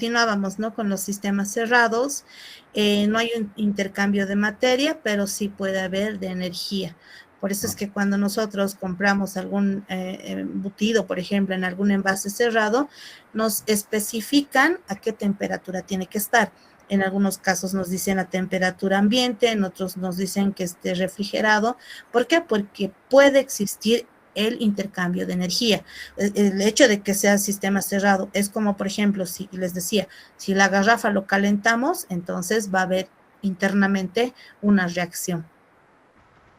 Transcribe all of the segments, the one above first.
continuábamos, ¿no? Con los sistemas cerrados, no hay un intercambio de materia, pero sí puede haber de energía. Por eso es que cuando nosotros compramos algún embutido, por ejemplo, en algún envase cerrado, nos especifican a qué temperatura tiene que estar. En algunos casos nos dicen a temperatura ambiente, en otros nos dicen que esté refrigerado. ¿Por qué? Porque puede existir el intercambio de energía. El hecho de que sea sistema cerrado es como, por ejemplo, si les decía, si la garrafa lo calentamos, entonces va a haber internamente una reacción.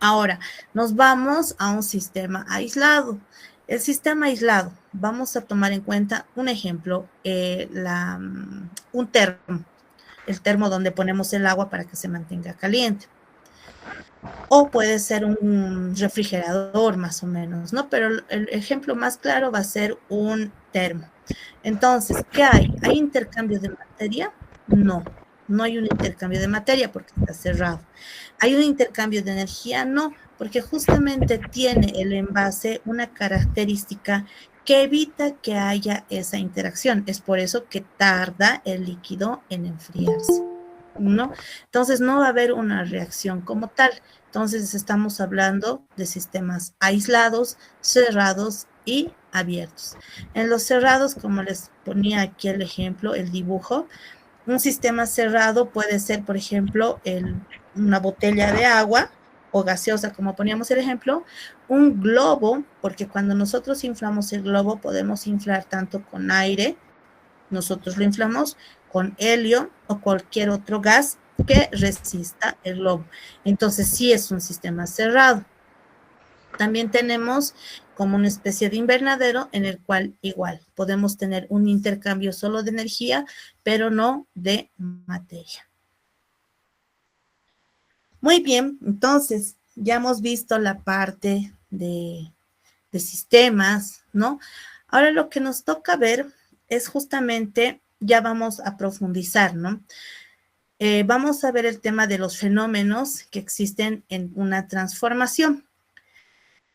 Ahora, nos vamos a un sistema aislado. El sistema aislado, vamos a tomar en cuenta un ejemplo, un termo, el termo donde ponemos el agua para que se mantenga caliente. O puede ser un refrigerador más o menos, ¿no? Pero el ejemplo más claro va a ser un termo. Entonces, ¿qué hay? ¿Hay intercambio de materia? No, no hay un intercambio de materia porque está cerrado. ¿Hay un intercambio de energía? No, porque justamente tiene el envase una característica que evita que haya esa interacción. Es por eso que tarda el líquido en enfriarse, ¿no? Entonces no va a haber una reacción como tal. Entonces estamos hablando de sistemas aislados, cerrados y abiertos. En los cerrados, como les ponía aquí el ejemplo, el dibujo, un sistema cerrado puede ser, por ejemplo, una botella de agua o gaseosa, como poníamos el ejemplo, un globo, porque cuando nosotros inflamos el globo podemos inflar tanto con aire, nosotros lo inflamos con helio o cualquier otro gas que resista el globo. Entonces sí es un sistema cerrado. También tenemos como una especie de invernadero en el cual igual podemos tener un intercambio solo de energía, pero no de materia. Muy bien, entonces ya hemos visto la parte de sistemas, ¿no? Ahora lo que nos toca ver es justamente, ya vamos a profundizar, ¿no? Vamos a ver el tema de los fenómenos que existen en una transformación.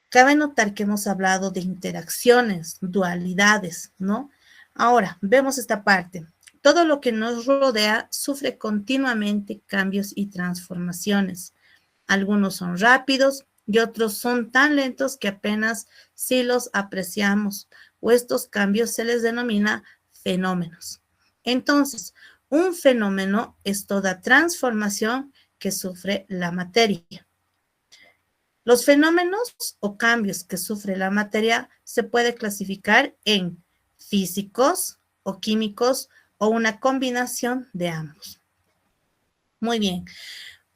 Cabe notar que hemos hablado de interacciones, dualidades, ¿no? Ahora, vemos esta parte. Todo lo que nos rodea sufre continuamente cambios y transformaciones. Algunos son rápidos y otros son tan lentos que apenas si los apreciamos, o estos cambios se les denomina fenómenos. Entonces, un fenómeno es toda transformación que sufre la materia. Los fenómenos o cambios que sufre la materia se puede clasificar en físicos o químicos o una combinación de ambos. Muy bien.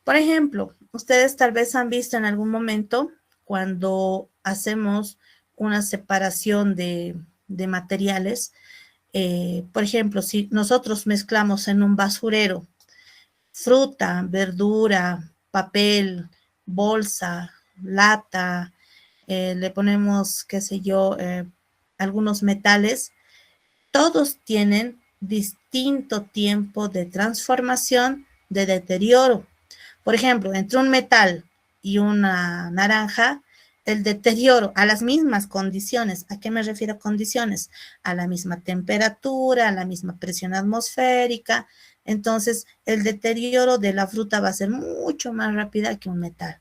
Por ejemplo, ustedes tal vez han visto en algún momento cuando hacemos una separación de materiales. Por ejemplo, si nosotros mezclamos en un basurero fruta, verdura, papel, bolsa, lata, le ponemos, qué sé yo, algunos metales, todos tienen distinto tiempo de transformación, de deterioro. Por ejemplo, entre un metal y una naranja, el deterioro a las mismas condiciones. ¿A qué me refiero a condiciones? A la misma temperatura, a la misma presión atmosférica. Entonces, el deterioro de la fruta va a ser mucho más rápida que un metal.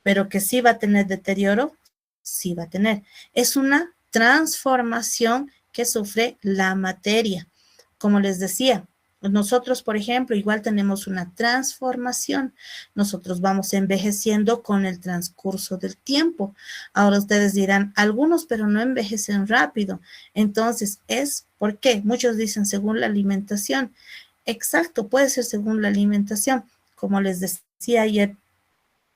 Pero que sí va a tener deterioro, sí va a tener. Es una transformación que sufre la materia. Como les decía, nosotros, por ejemplo, igual tenemos una transformación. Nosotros vamos envejeciendo con el transcurso del tiempo. Ahora ustedes dirán, algunos, pero no envejecen rápido. Entonces, ¿por qué? Muchos dicen según la alimentación. Exacto, puede ser según la alimentación. Como les decía ayer,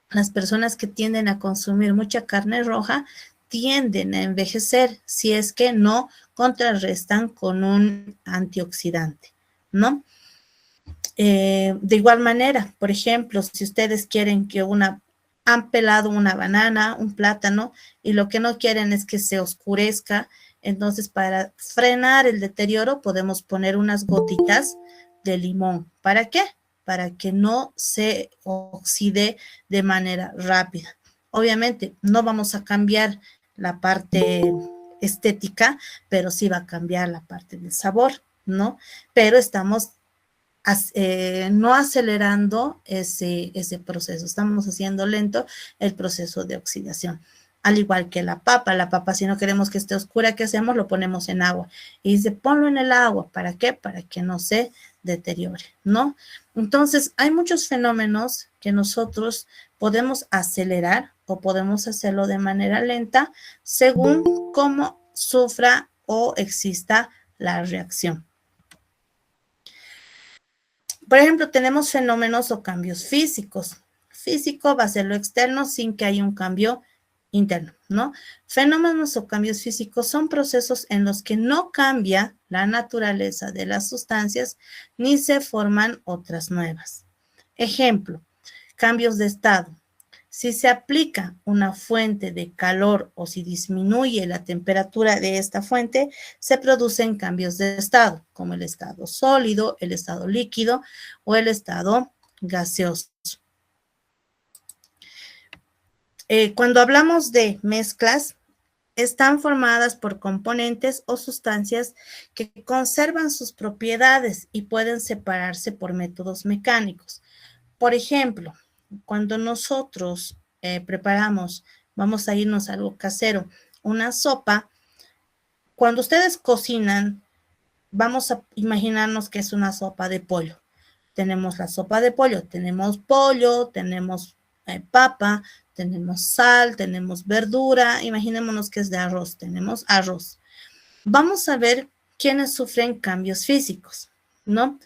las personas que tienden a consumir mucha carne roja tienden a envejecer si es que no contrarrestan con un antioxidante, ¿no? De igual manera, por ejemplo, si ustedes quieren que han pelado una banana, un plátano, y lo que no quieren es que se oscurezca, entonces para frenar el deterioro podemos poner unas gotitas de limón. ¿Para qué? Para que no se oxide de manera rápida. Obviamente no vamos a cambiar la parte estética, pero sí va a cambiar la parte del sabor, ¿no? Pero estamos no acelerando ese proceso, estamos haciendo lento el proceso de oxidación. Al igual que la papa si no queremos que esté oscura, ¿qué hacemos? Lo ponemos en agua. Y dice, ponlo en el agua, ¿para qué? Para que no se deteriore, ¿no? Entonces, hay muchos fenómenos que nosotros podemos acelerar o podemos hacerlo de manera lenta según cómo sufra o exista la reacción. Por ejemplo, tenemos fenómenos o cambios físicos. Físico va a ser lo externo sin que haya un cambio interno, ¿no? Fenómenos o cambios físicos son procesos en los que no cambia la naturaleza de las sustancias ni se forman otras nuevas. Ejemplo, cambios de estado. Si se aplica una fuente de calor o si disminuye la temperatura de esta fuente, se producen cambios de estado, como el estado sólido, el estado líquido o el estado gaseoso. Cuando hablamos de mezclas, están formadas por componentes o sustancias que conservan sus propiedades y pueden separarse por métodos mecánicos. Por ejemplo, cuando nosotros preparamos, vamos a irnos a algo casero, una sopa, cuando ustedes cocinan, vamos a imaginarnos que es una sopa de pollo. Tenemos la sopa de pollo, tenemos papa, tenemos sal, tenemos verdura, imaginémonos que es de arroz, tenemos arroz. Vamos a ver quiénes sufren cambios físicos, ¿no?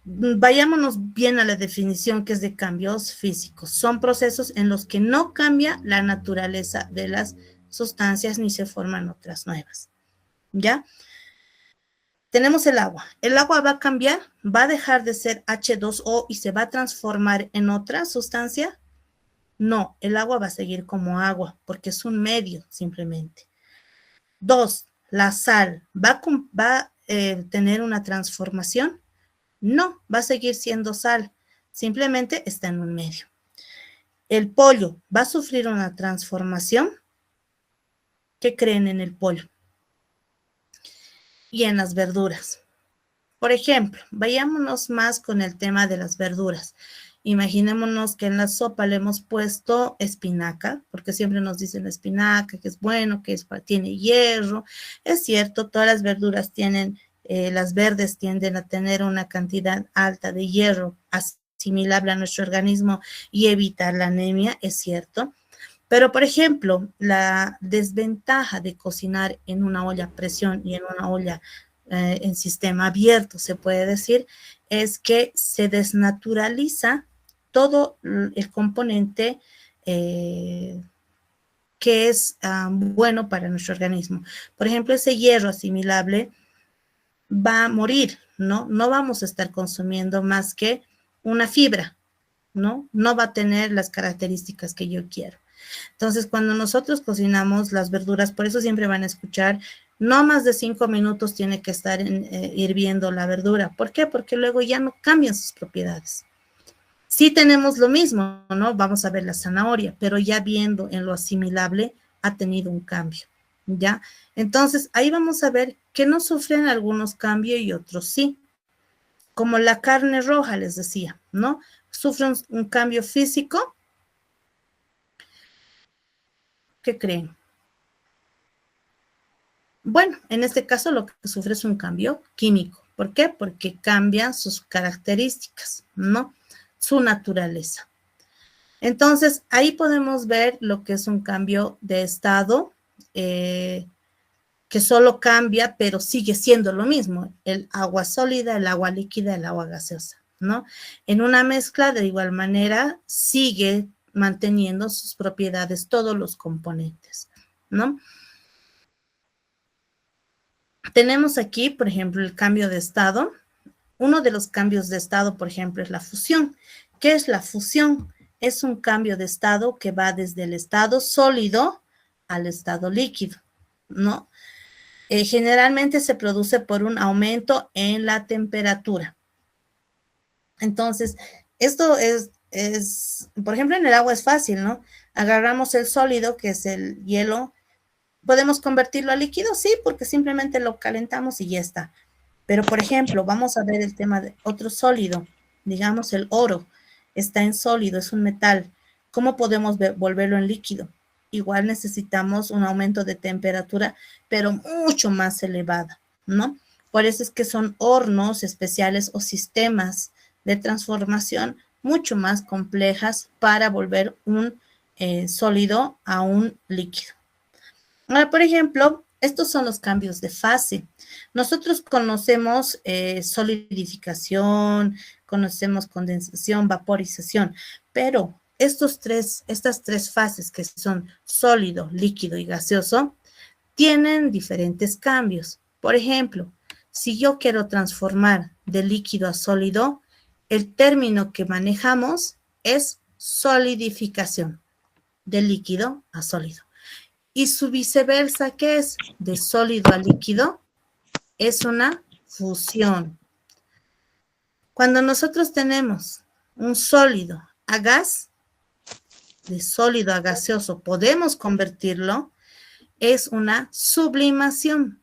Vayámonos bien a la definición que es de cambios físicos. Son procesos en los que no cambia la naturaleza de las sustancias ni se forman otras nuevas. ¿Ya? Tenemos el agua. El agua va a cambiar, va a dejar de ser H2O y se va a transformar en otra sustancia. No, el agua va a seguir como agua porque es un medio simplemente. 2, la sal va a tener una transformación. No, va a seguir siendo sal, simplemente está en un medio. El pollo va a sufrir una transformación. ¿Qué creen en el pollo? Y en las verduras. Por ejemplo, vayámonos más con el tema de las verduras. Imaginémonos que en la sopa le hemos puesto espinaca, porque siempre nos dicen espinaca, que es bueno, tiene hierro. Es cierto, todas las verduras tienen, las verdes tienden a tener una cantidad alta de hierro asimilable a nuestro organismo y evitar la anemia, es cierto. Pero, por ejemplo, la desventaja de cocinar en una olla a presión y en una olla en sistema abierto, se puede decir, es que se desnaturaliza todo el componente que es bueno para nuestro organismo. Por ejemplo, ese hierro asimilable va a morir, ¿no? No vamos a estar consumiendo más que una fibra, ¿no? No va a tener las características que yo quiero. Entonces, cuando nosotros cocinamos las verduras, por eso siempre van a escuchar, no más de 5 minutos tiene que estar hirviendo la verdura. ¿Por qué? Porque luego ya no cambian sus propiedades. Sí tenemos lo mismo, ¿no? Vamos a ver la zanahoria, pero ya viendo en lo asimilable, ha tenido un cambio, ¿ya? Entonces, ahí vamos a ver que no sufren algunos cambios y otros sí. Como la carne roja, les decía, ¿no? Sufren un cambio físico. ¿Qué creen? Bueno, en este caso lo que sufre es un cambio químico. ¿Por qué? Porque cambian sus características, ¿no? Su naturaleza. Entonces, ahí podemos ver lo que es un cambio de estado, que solo cambia, pero sigue siendo lo mismo. El agua sólida, el agua líquida, el agua gaseosa, ¿no? En una mezcla, de igual manera, sigue manteniendo sus propiedades, todos los componentes, ¿no? Tenemos aquí, por ejemplo, el cambio de estado. Uno de los cambios de estado, por ejemplo, es la fusión. ¿Qué es la fusión? Es un cambio de estado que va desde el estado sólido al estado líquido, ¿no? Generalmente se produce por un aumento en la temperatura. Entonces, esto por ejemplo, en el agua es fácil, ¿no? Agarramos el sólido, que es el hielo, ¿Podemos convertirlo a líquido? Sí, porque simplemente lo calentamos y ya está. Pero, por ejemplo, vamos a ver el tema de otro sólido, digamos el oro, está en sólido, es un metal. ¿Cómo podemos volverlo en líquido? Igual necesitamos un aumento de temperatura, pero mucho más elevada, ¿no? Por eso es que son hornos especiales o sistemas de transformación mucho más complejas para volver un sólido a un líquido. Ahora, por ejemplo, estos son los cambios de fase. Nosotros conocemos solidificación, conocemos condensación, vaporización, pero estas tres fases que son sólido, líquido y gaseoso, tienen diferentes cambios. Por ejemplo, si yo quiero transformar de líquido a sólido, el término que manejamos es solidificación, de líquido a sólido. Y su viceversa, ¿qué es? De sólido a líquido, es una fusión. Cuando nosotros tenemos un sólido a gas, de sólido a gaseoso, podemos convertirlo, es una sublimación.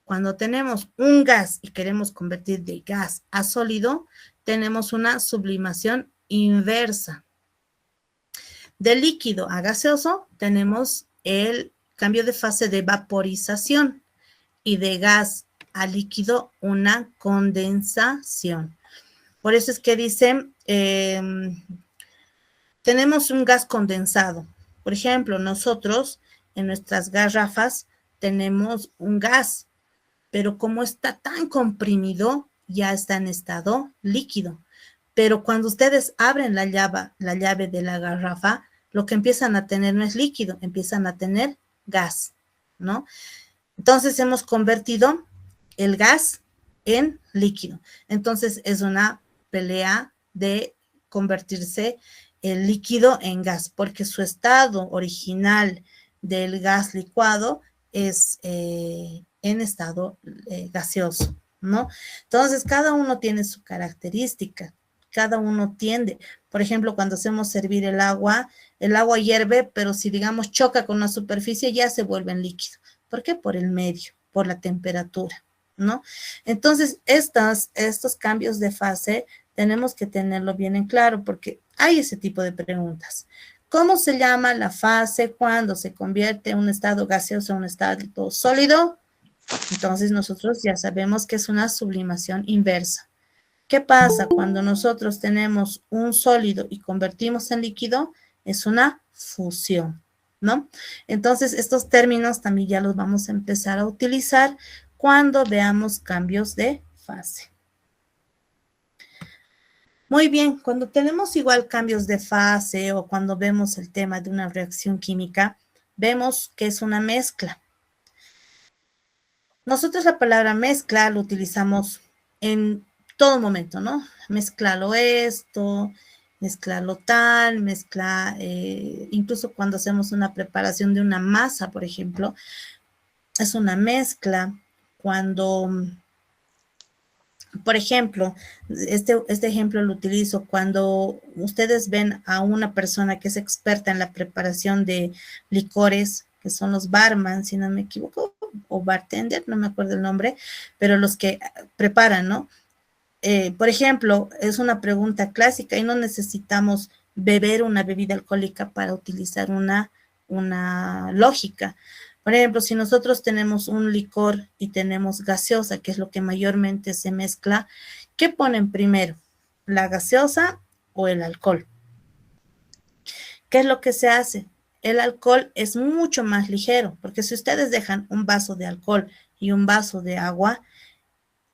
Cuando tenemos un gas y queremos convertir de gas a sólido, tenemos una sublimación inversa. De líquido a gaseoso, tenemos el cambio de fase de vaporización y de gas a líquido una condensación. Por eso es que dicen, tenemos un gas condensado. Por ejemplo, nosotros en nuestras garrafas tenemos un gas, pero como está tan comprimido, ya está en estado líquido. Pero cuando ustedes abren la llave de la garrafa, lo que empiezan a tener no es líquido, empiezan a tener gas, ¿no? Entonces hemos convertido el gas en líquido. Entonces es una pelea de convertirse el líquido en gas, porque su estado original del gas licuado es en estado gaseoso, ¿no? Entonces cada uno tiene su característica, cada uno tiende. Por ejemplo, cuando hacemos hervir el agua hierve, pero si digamos choca con una superficie ya se vuelve en líquido. ¿Por qué? Por el medio, por la temperatura, ¿no? Entonces, estos cambios de fase tenemos que tenerlo bien en claro porque hay ese tipo de preguntas. ¿Cómo se llama la fase cuando se convierte un estado gaseoso a un estado sólido? Entonces, nosotros ya sabemos que es una sublimación inversa. ¿Qué pasa cuando nosotros tenemos un sólido y convertimos en líquido? Es una fusión, ¿no? Entonces, estos términos también ya los vamos a empezar a utilizar cuando veamos cambios de fase. Muy bien, cuando tenemos igual cambios de fase o cuando vemos el tema de una reacción química, vemos que es una mezcla. Nosotros la palabra mezcla lo utilizamos en todo momento, ¿no? Mezclalo esto, mezclalo tal, incluso cuando hacemos una preparación de una masa, por ejemplo, es una mezcla. Cuando, por ejemplo, este ejemplo lo utilizo cuando ustedes ven a una persona que es experta en la preparación de licores, que son los barman, si no me equivoco, o bartender, no me acuerdo el nombre, pero los que preparan, ¿no? Por ejemplo, es una pregunta clásica y no necesitamos beber una bebida alcohólica para utilizar una lógica. Por ejemplo, si nosotros tenemos un licor y tenemos gaseosa, que es lo que mayormente se mezcla, ¿qué ponen primero? ¿La gaseosa o el alcohol? ¿Qué es lo que se hace? El alcohol es mucho más ligero, porque si ustedes dejan un vaso de alcohol y un vaso de agua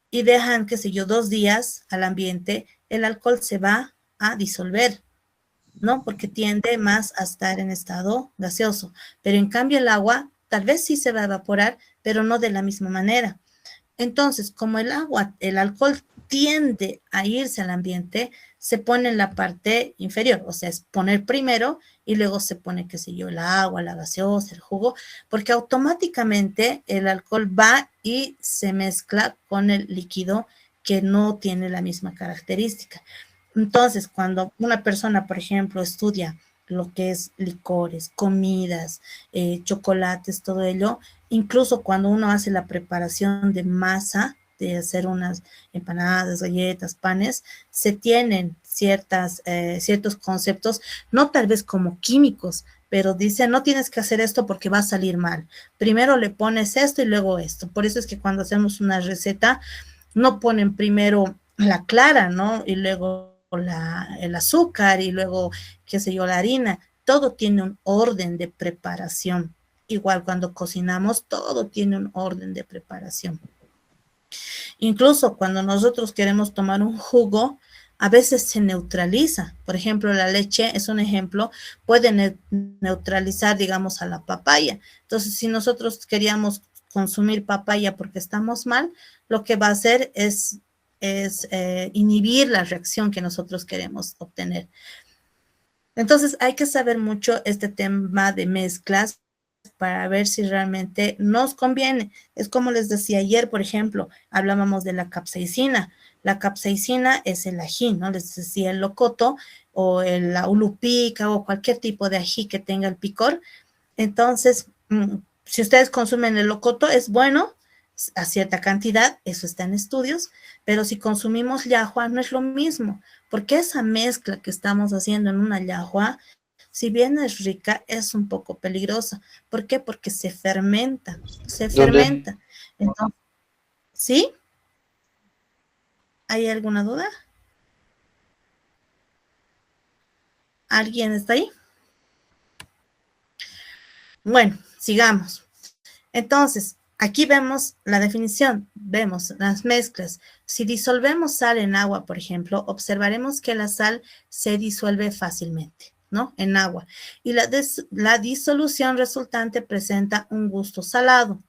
y dejan, qué sé yo, 2 días al ambiente, el alcohol se va a disolver, ¿no? Porque tiende más a estar en estado gaseoso. Pero en cambio el agua tal vez sí se va a evaporar, pero no de la misma manera. Entonces, como el alcohol tiende a irse al ambiente, se pone en la parte inferior, o sea, es poner primero y luego se pone, qué sé yo, el agua, la gaseosa, el jugo, porque automáticamente el alcohol va y se mezcla con el líquido que no tiene la misma característica. Entonces, cuando una persona, por ejemplo, estudia lo que es licores, comidas, chocolates, todo ello, incluso cuando uno hace la preparación de masa, de hacer unas empanadas, galletas, panes, se tienen ciertos conceptos, no tal vez como químicos, pero dicen, no tienes que hacer esto porque va a salir mal. Primero le pones esto y luego esto. Por eso es que cuando hacemos una receta, no ponen primero la clara, ¿no? Y luego el azúcar y luego, qué sé yo, la harina. Todo tiene un orden de preparación. Igual cuando cocinamos, todo tiene un orden de preparación. Incluso cuando nosotros queremos tomar un jugo, a veces se neutraliza. Por ejemplo, la leche es un ejemplo, puede neutralizar, digamos, a la papaya. Entonces, si nosotros queríamos consumir papaya porque estamos mal, lo que va a hacer es inhibir la reacción que nosotros queremos obtener. Entonces, hay que saber mucho este tema de mezclas para ver si realmente nos conviene. Es como les decía ayer, por ejemplo, hablábamos de la capsaicina. La capsaicina es el ají, ¿no? Les decía el locoto o la ulupica o cualquier tipo de ají que tenga el picor. Entonces, si ustedes consumen el locoto, es bueno a cierta cantidad, eso está en estudios, pero si consumimos llajua no es lo mismo, porque esa mezcla que estamos haciendo en una llajua, si bien es rica, es un poco peligrosa. ¿Por qué? Porque se fermenta, se ¿Dónde? fermenta. Entonces, ¿sí? ¿Hay alguna duda? ¿Alguien está ahí? Bueno, sigamos. Entonces, aquí vemos la definición, vemos las mezclas. Si disolvemos sal en agua, por ejemplo, observaremos que la sal se disuelve fácilmente, ¿no? En agua. Y la disolución resultante presenta un gusto salado.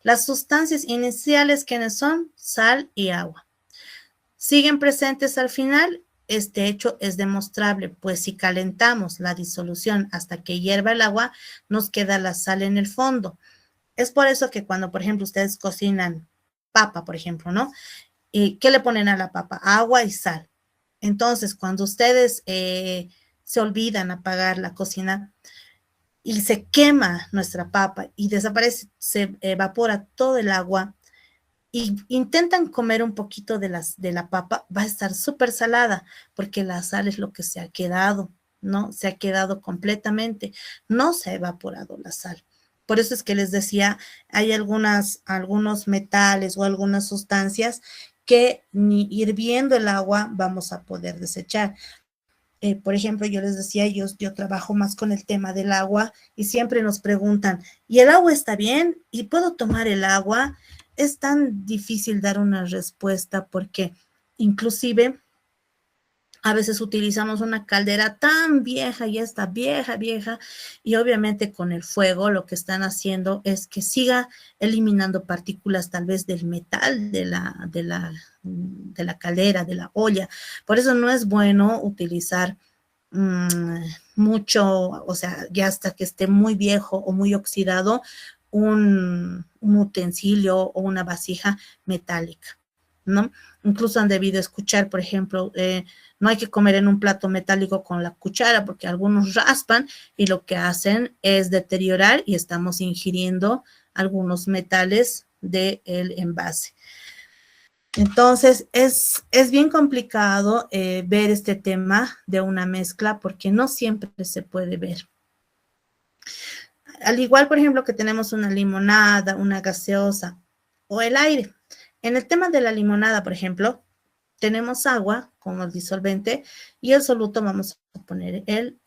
Las sustancias iniciales, ¿quiénes son? Sal y agua. Siguen presentes al final. Este hecho es demostrable, pues si calentamos la disolución hasta que hierva el agua, nos queda la sal en el fondo. Es por eso que cuando, por ejemplo, ustedes cocinan papa, por ejemplo, ¿no? ¿Y qué le ponen a la papa? Agua y sal. Entonces, cuando ustedes se olvidan apagar la cocina y se quema nuestra papa y desaparece, se evapora todo el agua y intentan comer un poquito de la papa, va a estar súper salada porque la sal es lo que se ha quedado, ¿no? Se ha quedado completamente, no se ha evaporado la sal. Por eso es que les decía, hay algunos metales o algunas sustancias que ni hirviendo el agua vamos a poder desechar. Por ejemplo, yo les decía, yo trabajo más con el tema del agua y siempre nos preguntan, ¿y el agua está bien? ¿Y puedo tomar el agua? Es tan difícil dar una respuesta porque inclusive a veces utilizamos una caldera tan vieja, ya está vieja, vieja, y obviamente con el fuego lo que están haciendo es que siga eliminando partículas tal vez del metal de la caldera, de la olla. Por eso no es bueno utilizar mucho, o sea, ya hasta que esté muy viejo o muy oxidado, un utensilio o una vasija metálica, ¿no? Incluso han debido escuchar, por ejemplo, no hay que comer en un plato metálico con la cuchara porque algunos raspan y lo que hacen es deteriorar y estamos ingiriendo algunos metales del envase. Entonces, es bien complicado ver este tema de una mezcla porque no siempre se puede ver. Al igual, por ejemplo, que tenemos una limonada, una gaseosa o el aire. En el tema de la limonada, por ejemplo, tenemos agua como el disolvente y el soluto vamos a poner el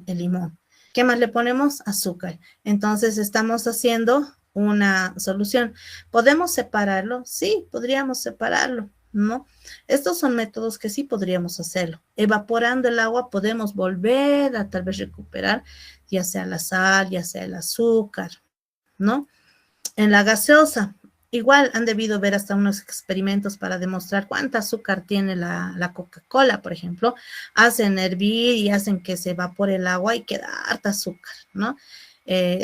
limón. ¿Qué más le ponemos? Azúcar. Entonces estamos haciendo una solución. ¿Podemos separarlo? Sí, podríamos separarlo, ¿no? Estos son métodos que sí podríamos hacerlo. Evaporando el agua podemos volver a tal vez recuperar ya sea la sal, ya sea el azúcar, ¿no? En la gaseosa, igual han debido ver hasta unos experimentos para demostrar cuánta azúcar tiene la Coca-Cola, por ejemplo. Hacen hervir y hacen que se evapore el agua y queda harta azúcar, ¿no?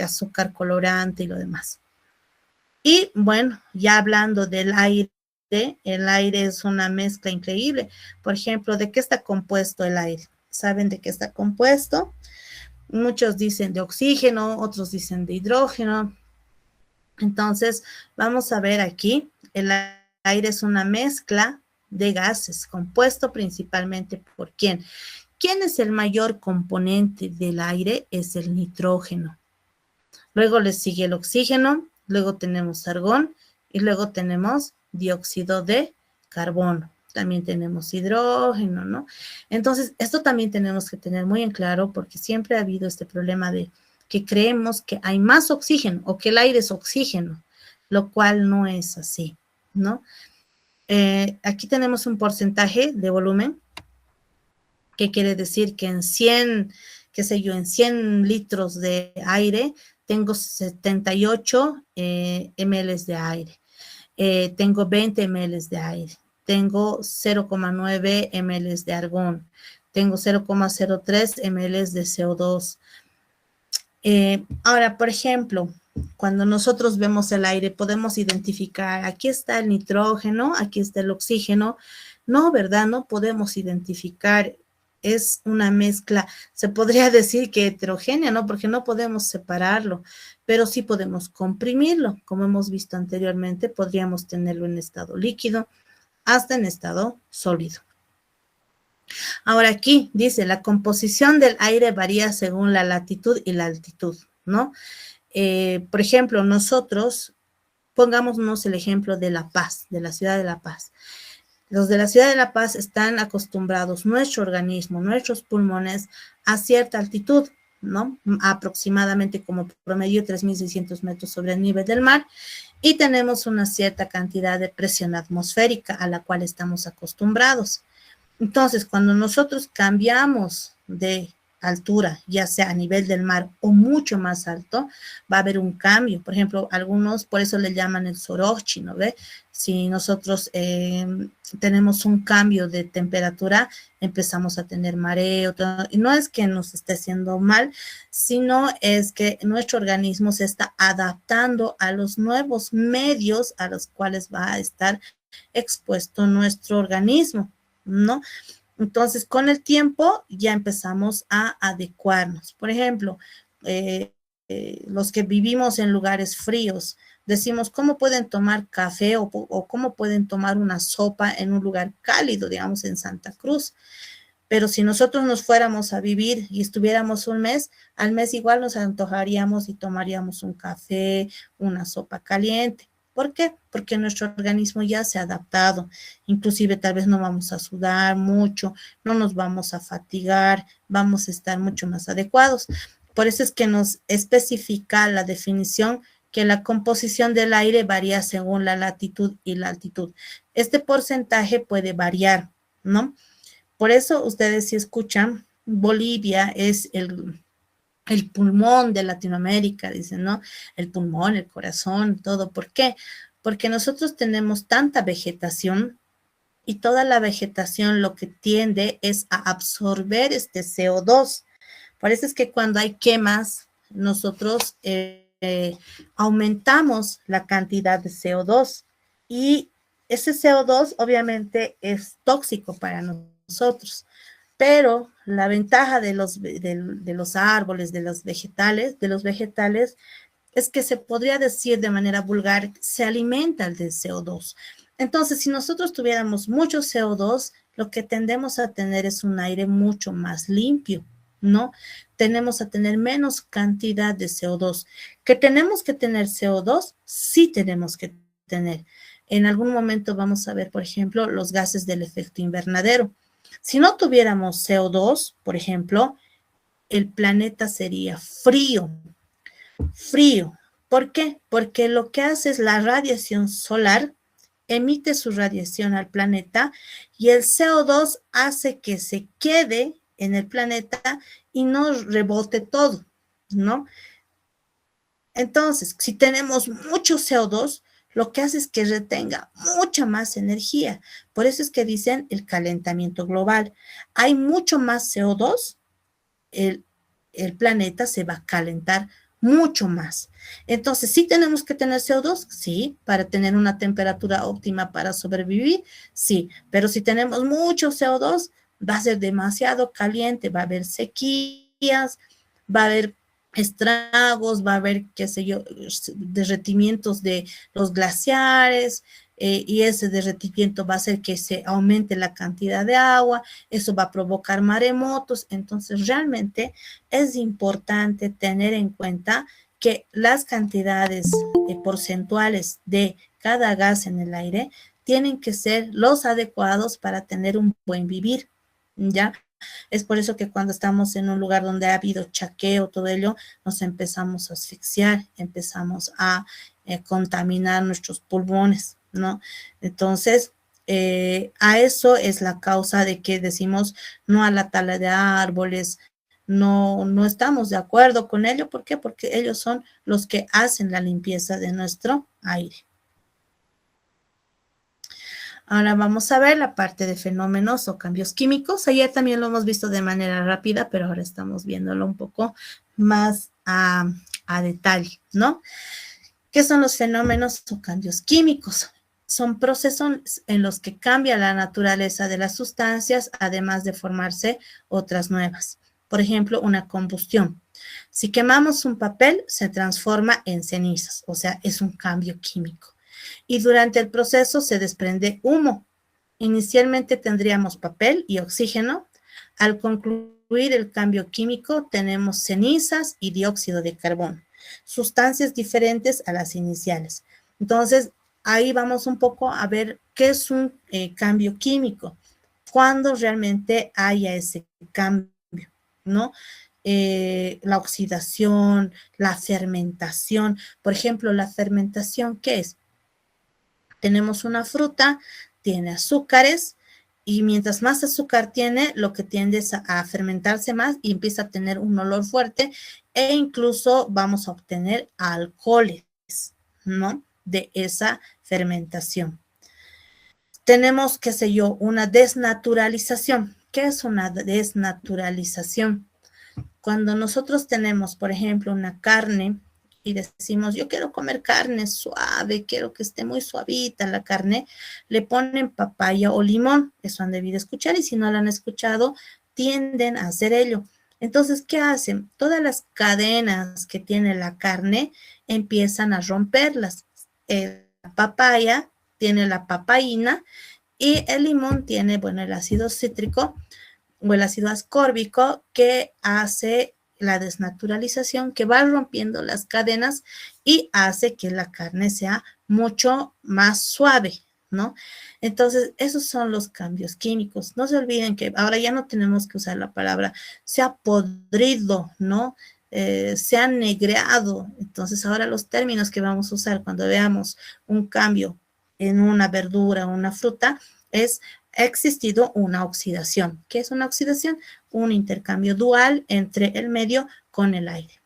Azúcar colorante y lo demás. Y bueno, ya hablando del aire, el aire es una mezcla increíble. Por ejemplo, ¿de qué está compuesto el aire? ¿Saben de qué está compuesto? Muchos dicen de oxígeno, otros dicen de hidrógeno. Entonces, vamos a ver aquí, el aire es una mezcla de gases, compuesto principalmente por ¿quién? ¿Quién es el mayor componente del aire? Es el nitrógeno. Luego le sigue el oxígeno, luego tenemos argón y luego tenemos dióxido de carbono. También tenemos hidrógeno, ¿no? Entonces, esto también tenemos que tener muy en claro porque siempre ha habido este problema de que creemos que hay más oxígeno o que el aire es oxígeno, lo cual no es así, ¿no? Aquí tenemos un porcentaje de volumen, que quiere decir que en 100, qué sé yo, en 100 litros de aire tengo 78 ml de aire, tengo 20 ml de aire, tengo 0,9 ml de argón, tengo 0,03 ml de CO2. Ahora, por ejemplo, cuando nosotros vemos el aire, podemos identificar, aquí está el nitrógeno, aquí está el oxígeno. No, ¿verdad? No podemos identificar, es una mezcla, se podría decir que heterogénea, ¿no? Porque no podemos separarlo, pero sí podemos comprimirlo. Como hemos visto anteriormente, podríamos tenerlo en estado líquido hasta en estado sólido. Ahora aquí dice, la composición del aire varía según la latitud y la altitud, ¿no? Por ejemplo, nosotros, pongámonos el ejemplo de La Paz, de la ciudad de La Paz. Los de la ciudad de La Paz están acostumbrados, nuestro organismo, nuestros pulmones, a cierta altitud, ¿no? Aproximadamente como promedio 3.600 metros sobre el nivel del mar, y tenemos una cierta cantidad de presión atmosférica a la cual estamos acostumbrados. Entonces, cuando nosotros cambiamos de altura, ya sea a nivel del mar o mucho más alto, va a haber un cambio. Por ejemplo, algunos por eso le llaman el soroche, ¿no ve? Si nosotros tenemos un cambio de temperatura, empezamos a tener mareo, todo, y no es que nos esté haciendo mal, sino es que nuestro organismo se está adaptando a los nuevos medios a los cuales va a estar expuesto nuestro organismo, ¿no? Entonces, con el tiempo ya empezamos a adecuarnos. Por ejemplo, los que vivimos en lugares fríos, decimos, ¿cómo pueden tomar café o cómo pueden tomar una sopa en un lugar cálido, digamos, en Santa Cruz? Pero si nosotros nos fuéramos a vivir y estuviéramos un mes, al mes igual nos antojaríamos y tomaríamos un café, una sopa caliente. ¿Por qué? Porque nuestro organismo ya se ha adaptado. Inclusive tal vez no vamos a sudar mucho, no nos vamos a fatigar, vamos a estar mucho más adecuados. Por eso es que nos especifica la definición que la composición del aire varía según la latitud y la altitud. Este porcentaje puede variar, ¿no? Por eso ustedes si escuchan, Bolivia es el pulmón de Latinoamérica, dicen, ¿no? El pulmón, el corazón, todo. ¿Por qué? Porque nosotros tenemos tanta vegetación y toda la vegetación lo que tiende es a absorber este CO2. Por eso es que cuando hay quemas, nosotros aumentamos la cantidad de CO2 y ese CO2 obviamente es tóxico para nosotros. Pero la ventaja de los árboles, de los vegetales, es que se podría decir de manera vulgar, se alimenta del CO2. Entonces, si nosotros tuviéramos mucho CO2, lo que tendemos a tener es un aire mucho más limpio, ¿no? Tenemos a tener menos cantidad de CO2. ¿Que tenemos que tener CO2? Sí tenemos que tener. En algún momento vamos a ver, por ejemplo, los gases del efecto invernadero. Si no tuviéramos CO2, por ejemplo, el planeta sería frío, frío. ¿Por qué? Porque lo que hace es la radiación solar, emite su radiación al planeta y el CO2 hace que se quede en el planeta y no rebote todo, ¿no? Entonces, si tenemos mucho CO2, lo que hace es que retenga mucha más energía. Por eso es que dicen el calentamiento global. Hay mucho más CO2, el planeta se va a calentar mucho más. Entonces, ¿sí tenemos que tener CO2? Sí, para tener una temperatura óptima para sobrevivir, sí. Pero si tenemos mucho CO2, va a ser demasiado caliente, va a haber sequías, va a haber estragos, va a haber, qué sé yo, derretimientos de los glaciares, y ese derretimiento va a hacer que se aumente la cantidad de agua, eso va a provocar maremotos. Entonces realmente es importante tener en cuenta que las cantidades porcentuales de cada gas en el aire tienen que ser los adecuados para tener un buen vivir, ¿ya? Es por eso que cuando estamos en un lugar donde ha habido chaqueo, todo ello, nos empezamos a asfixiar, empezamos a contaminar nuestros pulmones, ¿no? Entonces, a eso es la causa de que decimos no a la tala de árboles, no estamos de acuerdo con ello. ¿Por qué? Porque ellos son los que hacen la limpieza de nuestro aire. Ahora vamos a ver la parte de fenómenos o cambios químicos. Ayer también lo hemos visto de manera rápida, pero ahora estamos viéndolo un poco más a detalle, ¿no? ¿Qué son los fenómenos o cambios químicos? Son procesos en los que cambia la naturaleza de las sustancias, además de formarse otras nuevas. Por ejemplo, una combustión. Si quemamos un papel, se transforma en cenizas, o sea, es un cambio químico. Y durante el proceso se desprende humo. Inicialmente tendríamos papel y oxígeno. Al concluir el cambio químico, tenemos cenizas y dióxido de carbono, sustancias diferentes a las iniciales. Entonces, ahí vamos un poco a ver qué es un cambio químico, cuando realmente haya ese cambio, ¿no? La oxidación, la fermentación. Por ejemplo, la fermentación, ¿qué es? Tenemos una fruta, tiene azúcares, y mientras más azúcar tiene, lo que tiende es a fermentarse más y empieza a tener un olor fuerte, e incluso vamos a obtener alcoholes, ¿no? De esa fermentación. Tenemos, qué sé yo, una desnaturalización. ¿Qué es una desnaturalización? Cuando nosotros tenemos, por ejemplo, una carne y decimos, yo quiero comer carne suave, quiero que esté muy suavita la carne, le ponen papaya o limón. Eso han debido escuchar, y si no lo han escuchado, tienden a hacer ello. Entonces, ¿qué hacen? Todas las cadenas que tiene la carne empiezan a romperlas. La papaya tiene la papaína, y el limón tiene, bueno, el ácido cítrico o el ácido ascórbico, que hace la desnaturalización, que va rompiendo las cadenas y hace que la carne sea mucho más suave, ¿no? Entonces, esos son los cambios químicos. No se olviden que ahora ya no tenemos que usar la palabra se ha podrido, ¿no? Se ha negreado. Entonces, ahora los términos que vamos a usar cuando veamos un cambio en una verdura o una fruta es: ha existido una oxidación. ¿Qué es una oxidación? Un intercambio dual entre el medio con el aire.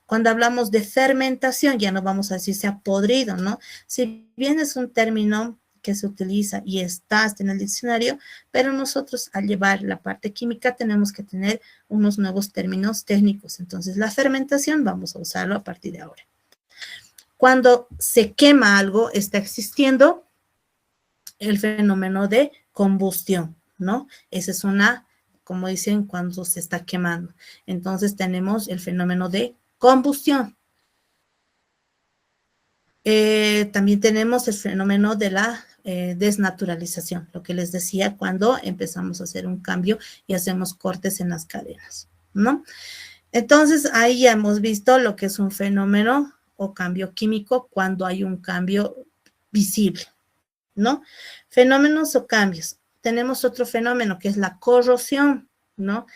Cuando hablamos de fermentación, ya no vamos a decir se ha podrido, ¿no? Si bien es un término que se utiliza y está hasta en el diccionario, pero nosotros al llevar la parte química tenemos que tener unos nuevos términos técnicos. Entonces, la fermentación vamos a usarlo a partir de ahora. Cuando se quema algo, está existiendo el fenómeno de combustión, ¿no? Esa es una, como dicen, cuando se está quemando. Entonces tenemos el fenómeno de combustión. También tenemos el fenómeno de la desnaturalización, lo que les decía, cuando empezamos a hacer un cambio y hacemos cortes en las cadenas, ¿no? Entonces, ahí ya hemos visto lo que es un fenómeno o cambio químico cuando hay un cambio visible, ¿no? Fenómenos o cambios. Tenemos otro fenómeno que es la corrosión, ¿no?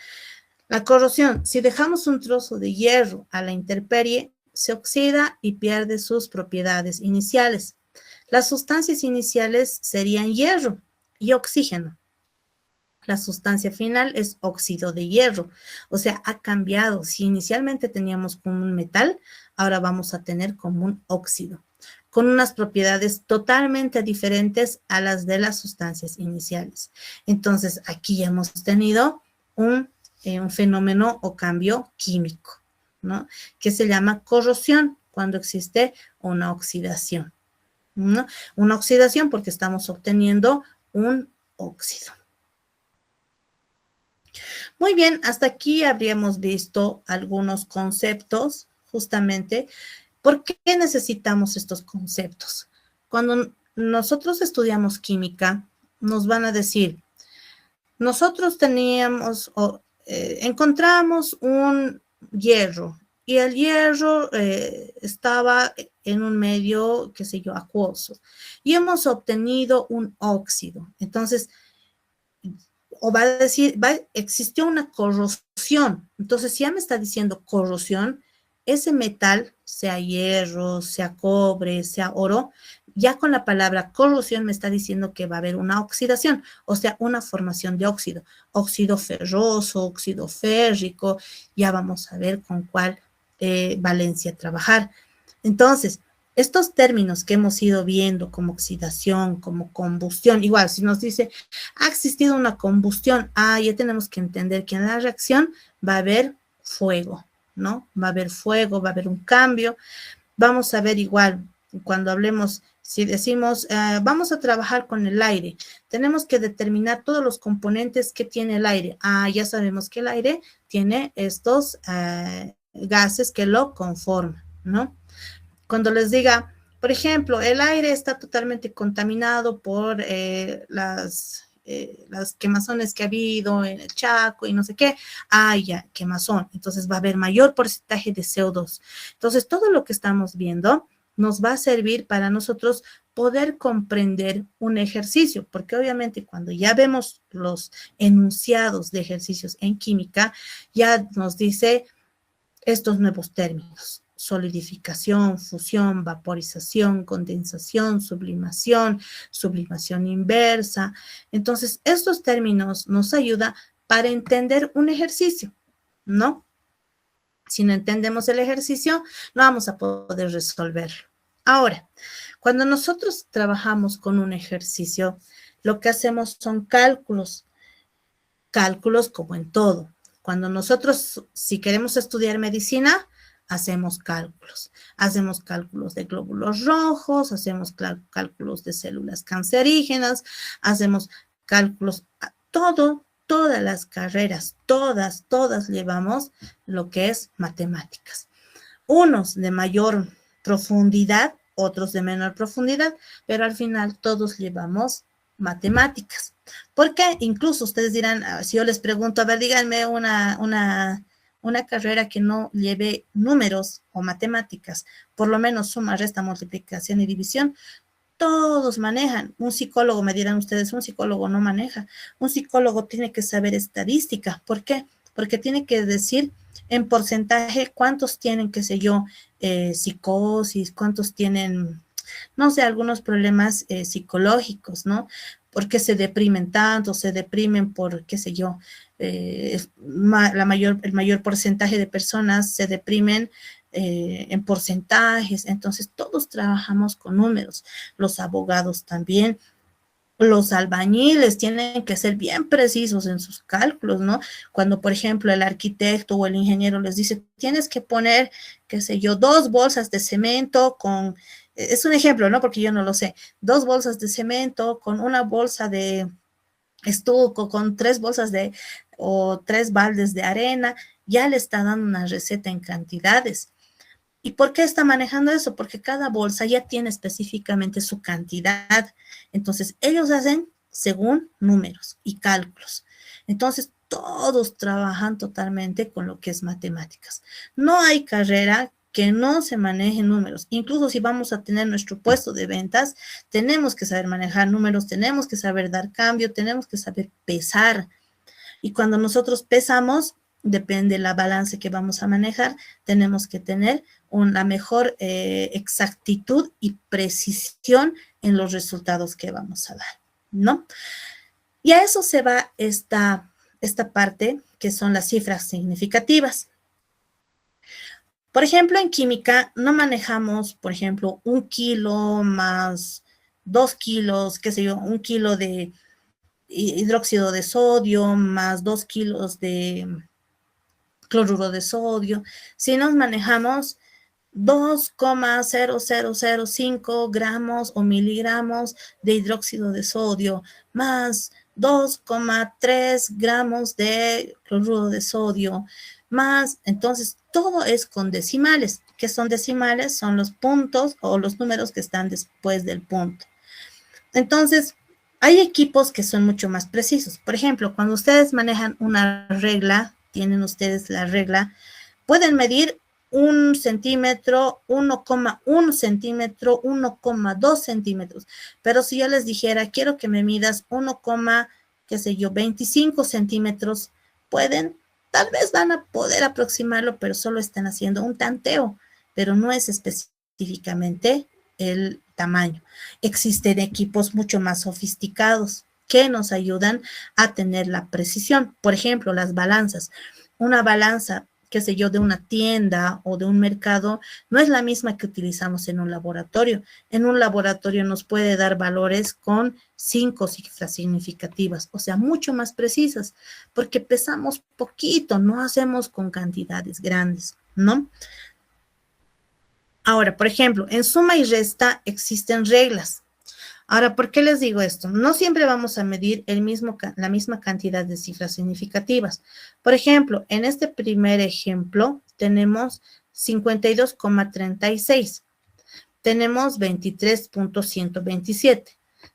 La corrosión, si dejamos un trozo de hierro a la intemperie, se oxida y pierde sus propiedades iniciales. Las sustancias iniciales serían hierro y oxígeno. La sustancia final es óxido de hierro, o sea, ha cambiado. Si inicialmente teníamos como un metal, ahora vamos a tener como un óxido, con unas propiedades totalmente diferentes a las de las sustancias iniciales. Entonces, aquí ya hemos tenido un fenómeno o cambio químico, ¿no? Que se llama corrosión, cuando existe una oxidación, ¿no? Una oxidación porque estamos obteniendo un óxido. Muy bien, hasta aquí habríamos visto algunos conceptos, justamente. ¿Por qué necesitamos estos conceptos? Cuando nosotros estudiamos química, nos van a decir, nosotros teníamos o encontramos un hierro y el hierro estaba en un medio, qué sé yo, acuoso y hemos obtenido un óxido. Entonces, o va a decir, existió una corrosión. Entonces, si ya me está diciendo corrosión, ese metal, sea hierro, sea cobre, sea oro, ya con la palabra corrosión me está diciendo que va a haber una oxidación, o sea, una formación de óxido, óxido ferroso, óxido férrico, ya vamos a ver con cuál valencia trabajar. Entonces, estos términos que hemos ido viendo como oxidación, como combustión, igual, si nos dice, ha existido una combustión, ya tenemos que entender que en la reacción va a haber fuego, ¿no? Va a haber fuego, va a haber un cambio. Vamos a ver igual, cuando hablemos, si decimos, vamos a trabajar con el aire, tenemos que determinar todos los componentes que tiene el aire. Ya sabemos que el aire tiene estos gases que lo conforman, ¿no? Cuando les diga, por ejemplo, el aire está totalmente contaminado por las quemazones que ha habido en el Chaco y no sé qué, ya, quemazón. Entonces va a haber mayor porcentaje de CO2. Entonces, todo lo que estamos viendo nos va a servir para nosotros poder comprender un ejercicio, porque obviamente cuando ya vemos los enunciados de ejercicios en química, ya nos dice estos nuevos términos: solidificación, fusión, vaporización, condensación, sublimación, sublimación inversa. Entonces, estos términos nos ayudan para entender un ejercicio, ¿no? Si no entendemos el ejercicio, no vamos a poder resolverlo. Ahora, cuando nosotros trabajamos con un ejercicio, lo que hacemos son cálculos, cálculos como en todo. Cuando nosotros, si queremos estudiar medicina, hacemos cálculos de glóbulos rojos, hacemos cálculos de células cancerígenas, hacemos cálculos, todas las carreras, todas llevamos lo que es matemáticas. Unos de mayor profundidad, otros de menor profundidad, pero al final todos llevamos matemáticas. Porque incluso ustedes dirán, si yo les pregunto, a ver, díganme una carrera que no lleve números o matemáticas, por lo menos suma, resta, multiplicación y división, todos manejan. Un psicólogo, me dirán ustedes, un psicólogo no maneja. Un psicólogo tiene que saber estadística. ¿Por qué? Porque tiene que decir en porcentaje cuántos tienen, qué sé yo, psicosis, cuántos tienen, no sé, algunos problemas psicológicos, ¿no? ¿Por qué se deprimen tanto? Se deprimen por, qué sé yo, el mayor porcentaje de personas se deprimen en porcentajes. Entonces, todos trabajamos con números. Los abogados también. Los albañiles tienen que ser bien precisos en sus cálculos, ¿no? Cuando, por ejemplo, el arquitecto o el ingeniero les dice, tienes que poner, qué sé yo, 2 bolsas de cemento con, es un ejemplo, ¿no? Porque yo no lo sé, 2 bolsas de cemento con una bolsa de estuco, con 3 bolsas o 3 baldes de arena, ya le está dando una receta en cantidades. ¿Y por qué está manejando eso? Porque cada bolsa ya tiene específicamente su cantidad. Entonces, ellos hacen según números y cálculos. Entonces, todos trabajan totalmente con lo que es matemáticas. No hay carrera que no se maneje números. Incluso si vamos a tener nuestro puesto de ventas, tenemos que saber manejar números, tenemos que saber dar cambio, tenemos que saber pesar. Y cuando nosotros pesamos, depende la balance que vamos a manejar, tenemos que tener una mejor exactitud y precisión en los resultados que vamos a dar, ¿no? Y a eso se va esta parte que son las cifras significativas. Por ejemplo, en química no manejamos, por ejemplo, 1 kilo más 2 kilos, qué sé yo, 1 kilo de hidróxido de sodio más 2 kilos de cloruro de sodio. Si nos manejamos 2,0005 gramos o miligramos de hidróxido de sodio más 2,3 gramos de cloruro de sodio, más, entonces, todo es con decimales. ¿Qué son decimales? Son los puntos o los números que están después del punto. Entonces, hay equipos que son mucho más precisos. Por ejemplo, cuando ustedes manejan una regla, tienen ustedes la regla, pueden medir 1 centímetro, 1,1 centímetro, 1,2 centímetros. Pero si yo les dijera, quiero que me midas 1, qué sé yo, 25 centímetros, pueden, tal vez van a poder aproximarlo, pero solo están haciendo un tanteo, pero no es específicamente el tamaño. Existen equipos mucho más sofisticados que nos ayudan a tener la precisión. Por ejemplo, las balanzas. Una balanza, qué sé yo, de una tienda o de un mercado, no es la misma que utilizamos en un laboratorio. En un laboratorio nos puede dar valores con 5 cifras significativas, o sea, mucho más precisas, porque pesamos poquito, no hacemos con cantidades grandes, ¿no? Ahora, por ejemplo, en suma y resta existen reglas. Ahora, ¿por qué les digo esto? No siempre vamos a medir la misma cantidad de cifras significativas. Por ejemplo, en este primer ejemplo tenemos 52,36, tenemos 23,127,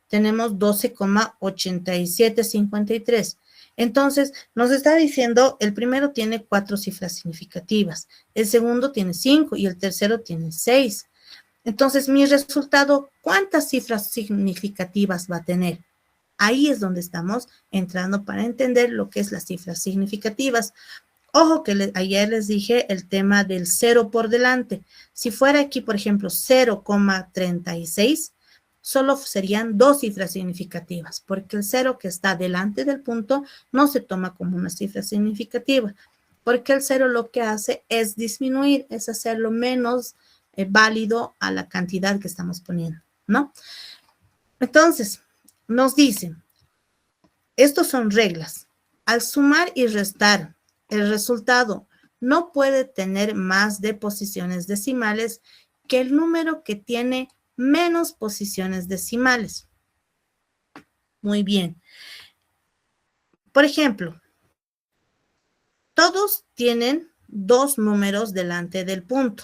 tenemos 12,8753. Entonces, nos está diciendo, el primero tiene 4 cifras significativas, el segundo tiene 5 y el tercero tiene 6. Entonces, mi resultado, ¿cuántas cifras significativas va a tener? Ahí es donde estamos entrando para entender lo que es las cifras significativas. Ojo que ayer les dije el tema del 0 por delante. Si fuera aquí, por ejemplo, 0,36, solo serían 2 cifras significativas, porque el 0 que está delante del punto no se toma como una cifra significativa, porque el 0 lo que hace es disminuir, es hacerlo menos válido a la cantidad que estamos poniendo, ¿no? Entonces, nos dicen, estos son reglas. Al sumar y restar, el resultado no puede tener más de posiciones decimales que el número que tiene menos posiciones decimales. Muy bien. Por ejemplo, todos tienen 2 números delante del punto.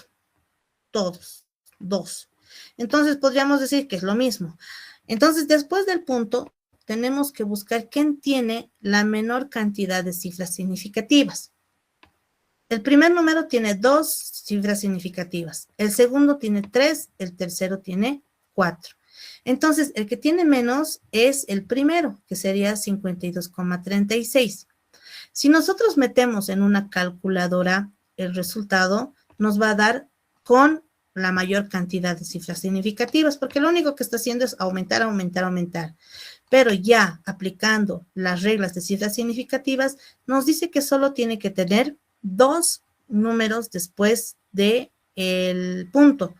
Todos, 2. Entonces, podríamos decir que es lo mismo. Entonces, después del punto, tenemos que buscar quién tiene la menor cantidad de cifras significativas. El primer número tiene 2 cifras significativas, el segundo tiene 3, el tercero tiene 4. Entonces, el que tiene menos es el primero, que sería 52,36. Si nosotros metemos en una calculadora el resultado, nos va a dar con la mayor cantidad de cifras significativas, porque lo único que está haciendo es aumentar, aumentar, aumentar. Pero ya aplicando las reglas de cifras significativas, nos dice que solo tiene que tener 2 números después del punto.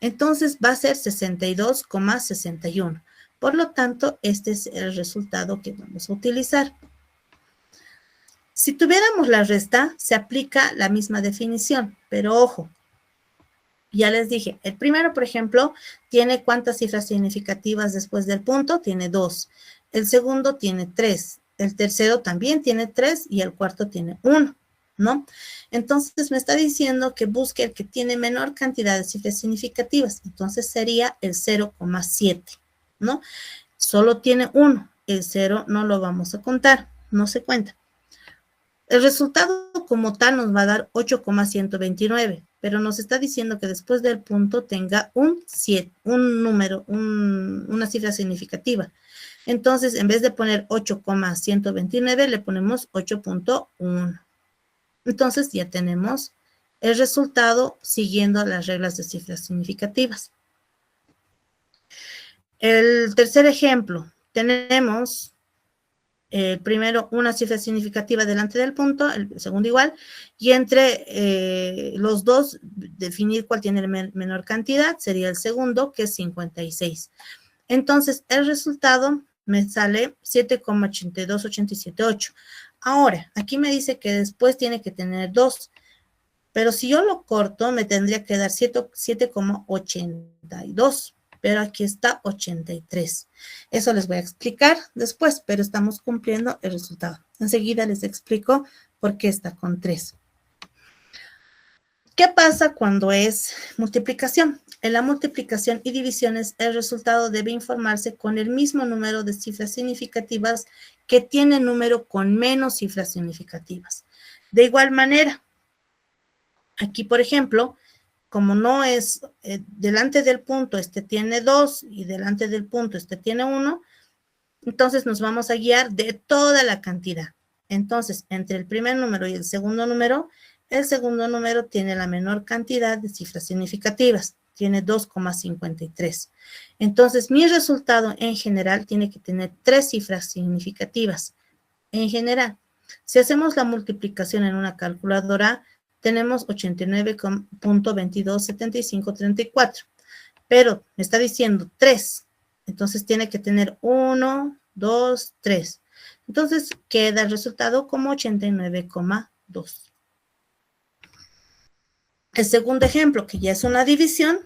Entonces va a ser 62,61. Por lo tanto, este es el resultado que vamos a utilizar. Si tuviéramos la resta, se aplica la misma definición, pero ojo, ya les dije, el primero, por ejemplo, tiene ¿cuántas cifras significativas después del punto? Tiene 2. El segundo tiene 3. El tercero también tiene 3 y el cuarto tiene 1, ¿no? Entonces me está diciendo que busque el que tiene menor cantidad de cifras significativas. Entonces sería el 0,7, ¿no? Solo tiene 1. El 0 no lo vamos a contar, no se cuenta. El resultado como tal nos va a dar 8,129, pero nos está diciendo que después del punto tenga un número, una cifra significativa. Entonces, en vez de poner 8,129, le ponemos 8,1. Entonces, ya tenemos el resultado siguiendo las reglas de cifras significativas. El tercer ejemplo, tenemos primero una cifra significativa delante del punto, el segundo igual, y entre los dos definir cuál tiene la menor cantidad, sería el segundo, que es 56. Entonces, el resultado me sale 7,82878. Ahora, aquí me dice que después tiene que tener 2, pero si yo lo corto, me tendría que dar 7,82. pero aquí está 83. Eso les voy a explicar después, pero estamos cumpliendo el resultado. Enseguida les explico por qué está con 3. ¿Qué pasa cuando es multiplicación? En la multiplicación y divisiones, el resultado debe informarse con el mismo número de cifras significativas que tiene el número con menos cifras significativas. De igual manera, aquí, por ejemplo, como no es delante del punto, este tiene 2 y delante del punto, este tiene 1, entonces nos vamos a guiar de toda la cantidad. Entonces, entre el primer número y el segundo número tiene la menor cantidad de cifras significativas, tiene 2,53. Entonces, mi resultado en general tiene que tener 3 cifras significativas. En general, si hacemos la multiplicación en una calculadora, tenemos 89.227534, pero me está diciendo 3, entonces tiene que tener 1, 2, 3. Entonces queda el resultado como 89,2. El segundo ejemplo, que ya es una división,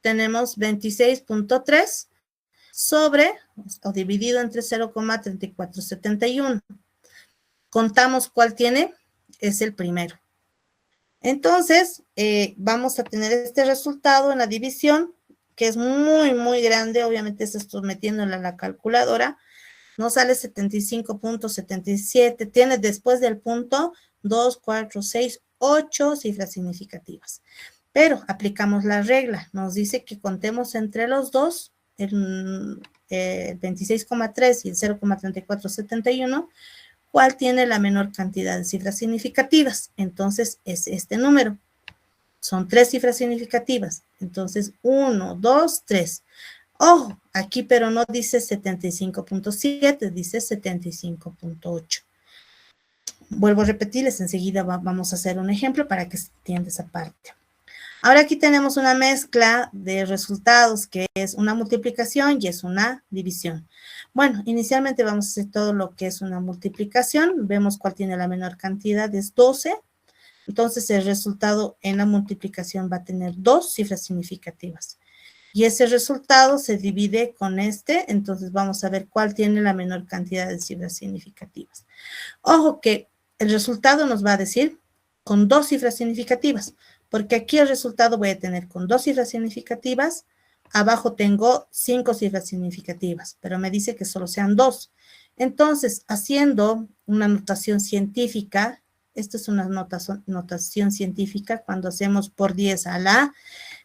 tenemos 26.3 sobre, o dividido entre 0,3471. Contamos cuál tiene, es el primero. Entonces, vamos a tener este resultado en la división, que es muy, muy grande. Obviamente, se está metiéndole a la calculadora. Nos sale 75.77. Tiene después del punto 2, 4, 6, 8 cifras significativas. Pero aplicamos la regla. Nos dice que contemos entre los dos, el 26,3 y el 0,3471, cuál tiene la menor cantidad de cifras significativas. Entonces, es este número. Son 3 cifras significativas. Entonces, 1, 2, 3. Ojo, aquí pero no dice 75.7, dice 75.8. Vuelvo a repetirles, enseguida vamos a hacer un ejemplo para que se entienda esa parte. Ahora aquí tenemos una mezcla de resultados que es una multiplicación y es una división. Bueno, inicialmente vamos a hacer todo lo que es una multiplicación. Vemos cuál tiene la menor cantidad, es 12. Entonces el resultado en la multiplicación va a tener 2 cifras significativas. Y ese resultado se divide con este, entonces vamos a ver cuál tiene la menor cantidad de cifras significativas. Ojo que el resultado nos va a decir con 2 cifras significativas, porque aquí el resultado voy a tener con 2 cifras significativas, abajo tengo 5 cifras significativas, pero me dice que solo sean 2. Entonces, haciendo una notación científica, esta es una notación científica cuando hacemos por 10 a la,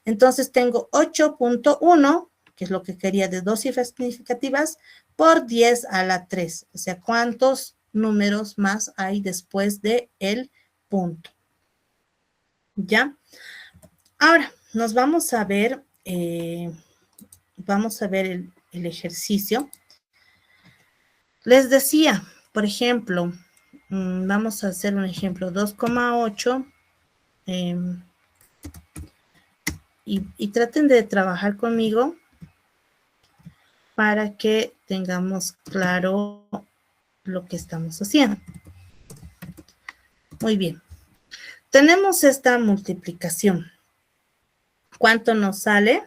entonces tengo 8.1, que es lo que quería de 2 cifras significativas, por 10 a la 3. O sea, ¿cuántos números más hay después de el punto? ¿Ya? Ahora, nos vamos a ver, el ejercicio. Les decía, por ejemplo, vamos a hacer un ejemplo, 2,8, y traten de trabajar conmigo para que tengamos claro lo que estamos haciendo. Muy bien. Tenemos esta multiplicación. ¿Cuánto nos sale?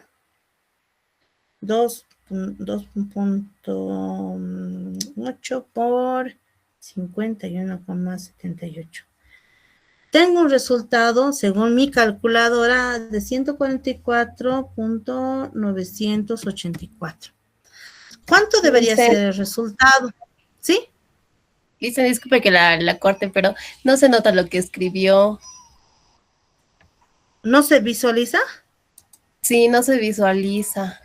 2.8 por 51,78. Tengo un resultado, según mi calculadora, de 144.984. ¿Cuánto debería ser el resultado? ¿Sí? Lisa, disculpe que la corte, pero no se nota lo que escribió. ¿No se visualiza? Sí, no se visualiza.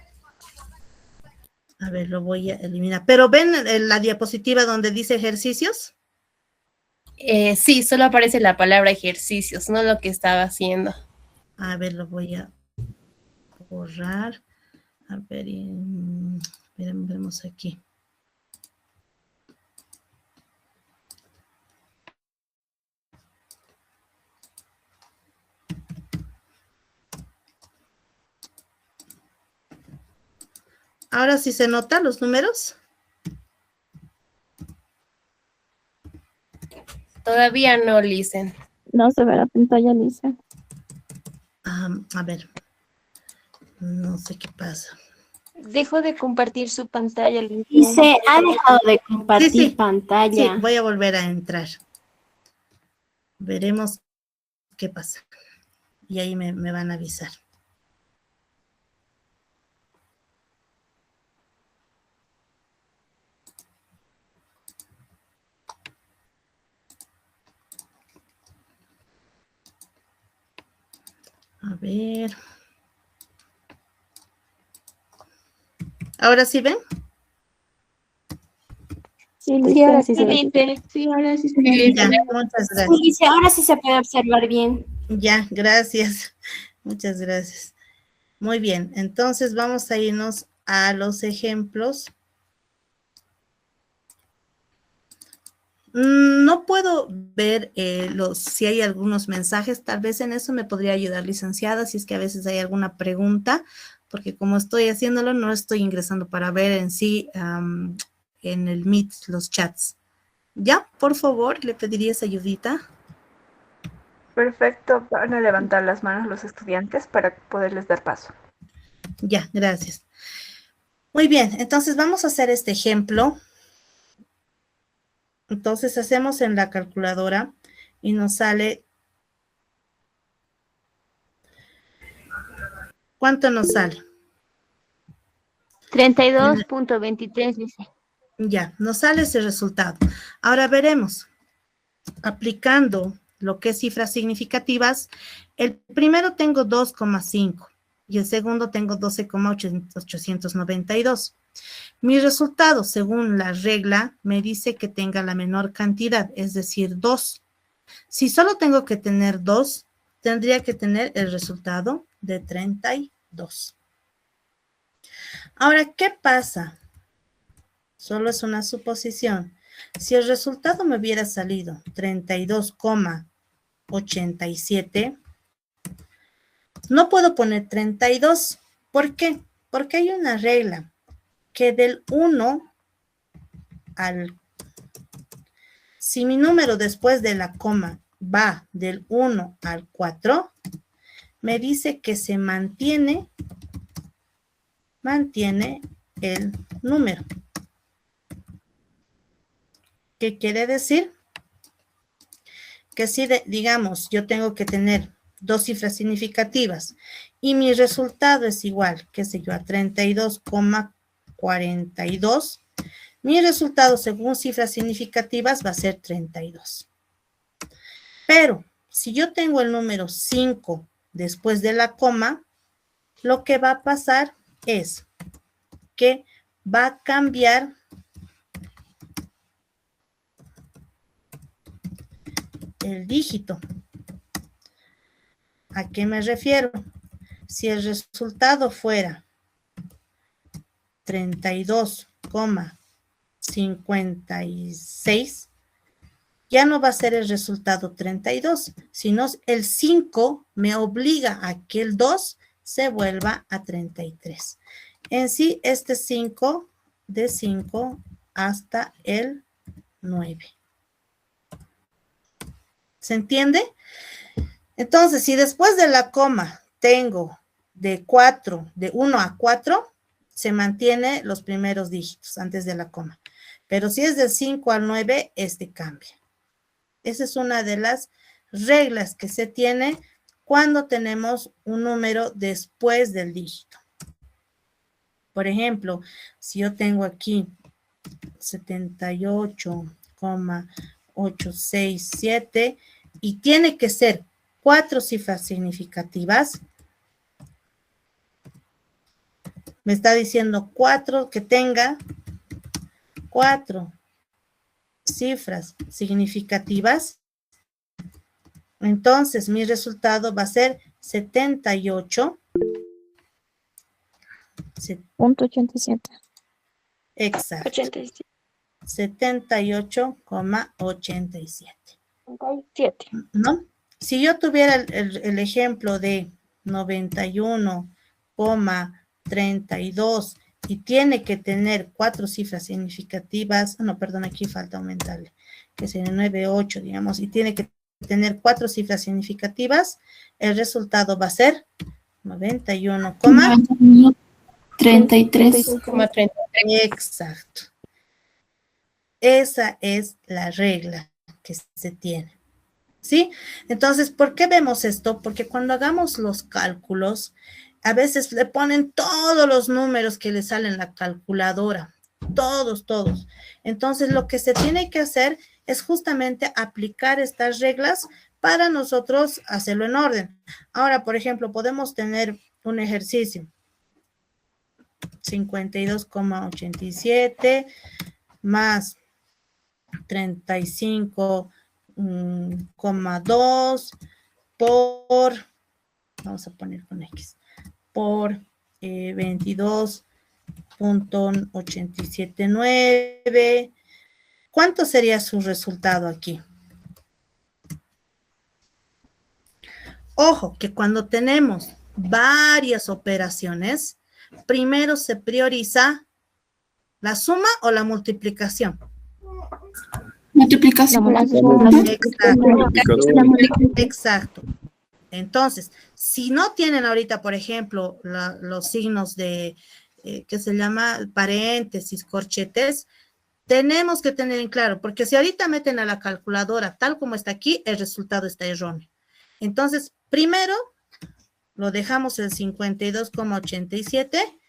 A ver, lo voy a eliminar. ¿Pero ven la diapositiva donde dice ejercicios? Sí, solo aparece la palabra ejercicios, no lo que estaba haciendo. A ver, lo voy a borrar. A ver, vemos aquí. Ahora sí se notan los números. Todavía no, Lisen. No se ve la pantalla, Lisa. A ver. No sé qué pasa. Dejó de compartir su pantalla. Dice, ha dejado de compartir Sí, pantalla. voy a volver a entrar. Veremos qué pasa. Y ahí me van a avisar. A ver. ¿Ahora sí ven? Sí, Sí, ahora sí sí se ve. dice. Sí, ahora sí se Sí, Ya, ve. muchas Sí, gracias. dice, ahora sí se puede observar bien. Ya, gracias. Muchas gracias. Muy bien, entonces vamos a irnos a los ejemplos. No puedo ver si hay algunos mensajes, tal vez en eso me podría ayudar, licenciada, si es que a veces hay alguna pregunta, porque como estoy haciéndolo, no estoy ingresando para ver en sí en el Meet los chats. Ya, por favor, le pediría esa ayudita. Perfecto, van a levantar las manos los estudiantes para poderles dar paso. Ya, gracias. Muy bien, entonces vamos a hacer este ejemplo. Entonces hacemos en la calculadora y nos sale. ¿Cuánto nos sale? 32.23 dice. Ya, nos sale ese resultado. Ahora veremos, aplicando lo que es cifras significativas, el primero tengo 2,5 y el segundo tengo 12,892. Mi resultado, según la regla, me dice que tenga la menor cantidad, es decir, 2. Si solo tengo que tener 2, tendría que tener el resultado de 32. Ahora, ¿qué pasa? Solo es una suposición. Si el resultado me hubiera salido 32,87, no puedo poner 32. ¿Por qué? Porque hay una regla que del 1 al... Si mi número después de la coma va del 1 al 4, me dice que se mantiene el número. ¿Qué quiere decir? Que si, digamos, yo tengo que tener dos cifras significativas y mi resultado es igual, qué sé yo, a 32,42, mi resultado según cifras significativas va a ser 32. Pero si yo tengo el número 5 después de la coma, lo que va a pasar es que va a cambiar el dígito. ¿A qué me refiero? Si el resultado fuera 32,56, ya no va a ser el resultado 32, sino el 5 me obliga a que el 2 se vuelva a 33. En sí, este 5, de 5 hasta el 9. ¿Se entiende? Entonces, si después de la coma tengo de 1 a 4, se mantiene los primeros dígitos antes de la coma. Pero si es del 5 al 9, este cambia. Esa es una de las reglas que se tiene cuando tenemos un número después del dígito. Por ejemplo, si yo tengo aquí 78,867 y tiene que ser 4 cifras significativas, me está diciendo 4, que tenga 4 cifras significativas. Entonces, mi resultado va a ser 78. Punto 87. Exacto. 87. 78,87. 87. ¿No? Si yo tuviera el ejemplo de 91,32 y tiene que tener 4 cifras significativas, no, perdón, aquí falta aumentarle, que sería 98, digamos, y tiene que tener 4 cifras significativas, el resultado va a ser 91, 33,30. Exacto. Esa es la regla que se tiene. ¿Sí? Entonces, ¿por qué vemos esto? Porque cuando hagamos los cálculos, a veces le ponen todos los números que le salen en la calculadora. Todos, todos. Entonces, lo que se tiene que hacer es justamente aplicar estas reglas para nosotros hacerlo en orden. Ahora, por ejemplo, podemos tener un ejercicio. 52,87 más 35,2 por, vamos a poner con X, por 22,879. ¿Cuánto sería su resultado aquí? Ojo, que cuando tenemos varias operaciones, primero se prioriza la suma o la multiplicación. Multiplicación. Exacto. Entonces, si no tienen ahorita, por ejemplo, los signos de, que se llama paréntesis, corchetes, tenemos que tener en claro, porque si ahorita meten a la calculadora tal como está aquí, el resultado está erróneo. Entonces, primero lo dejamos el 52,87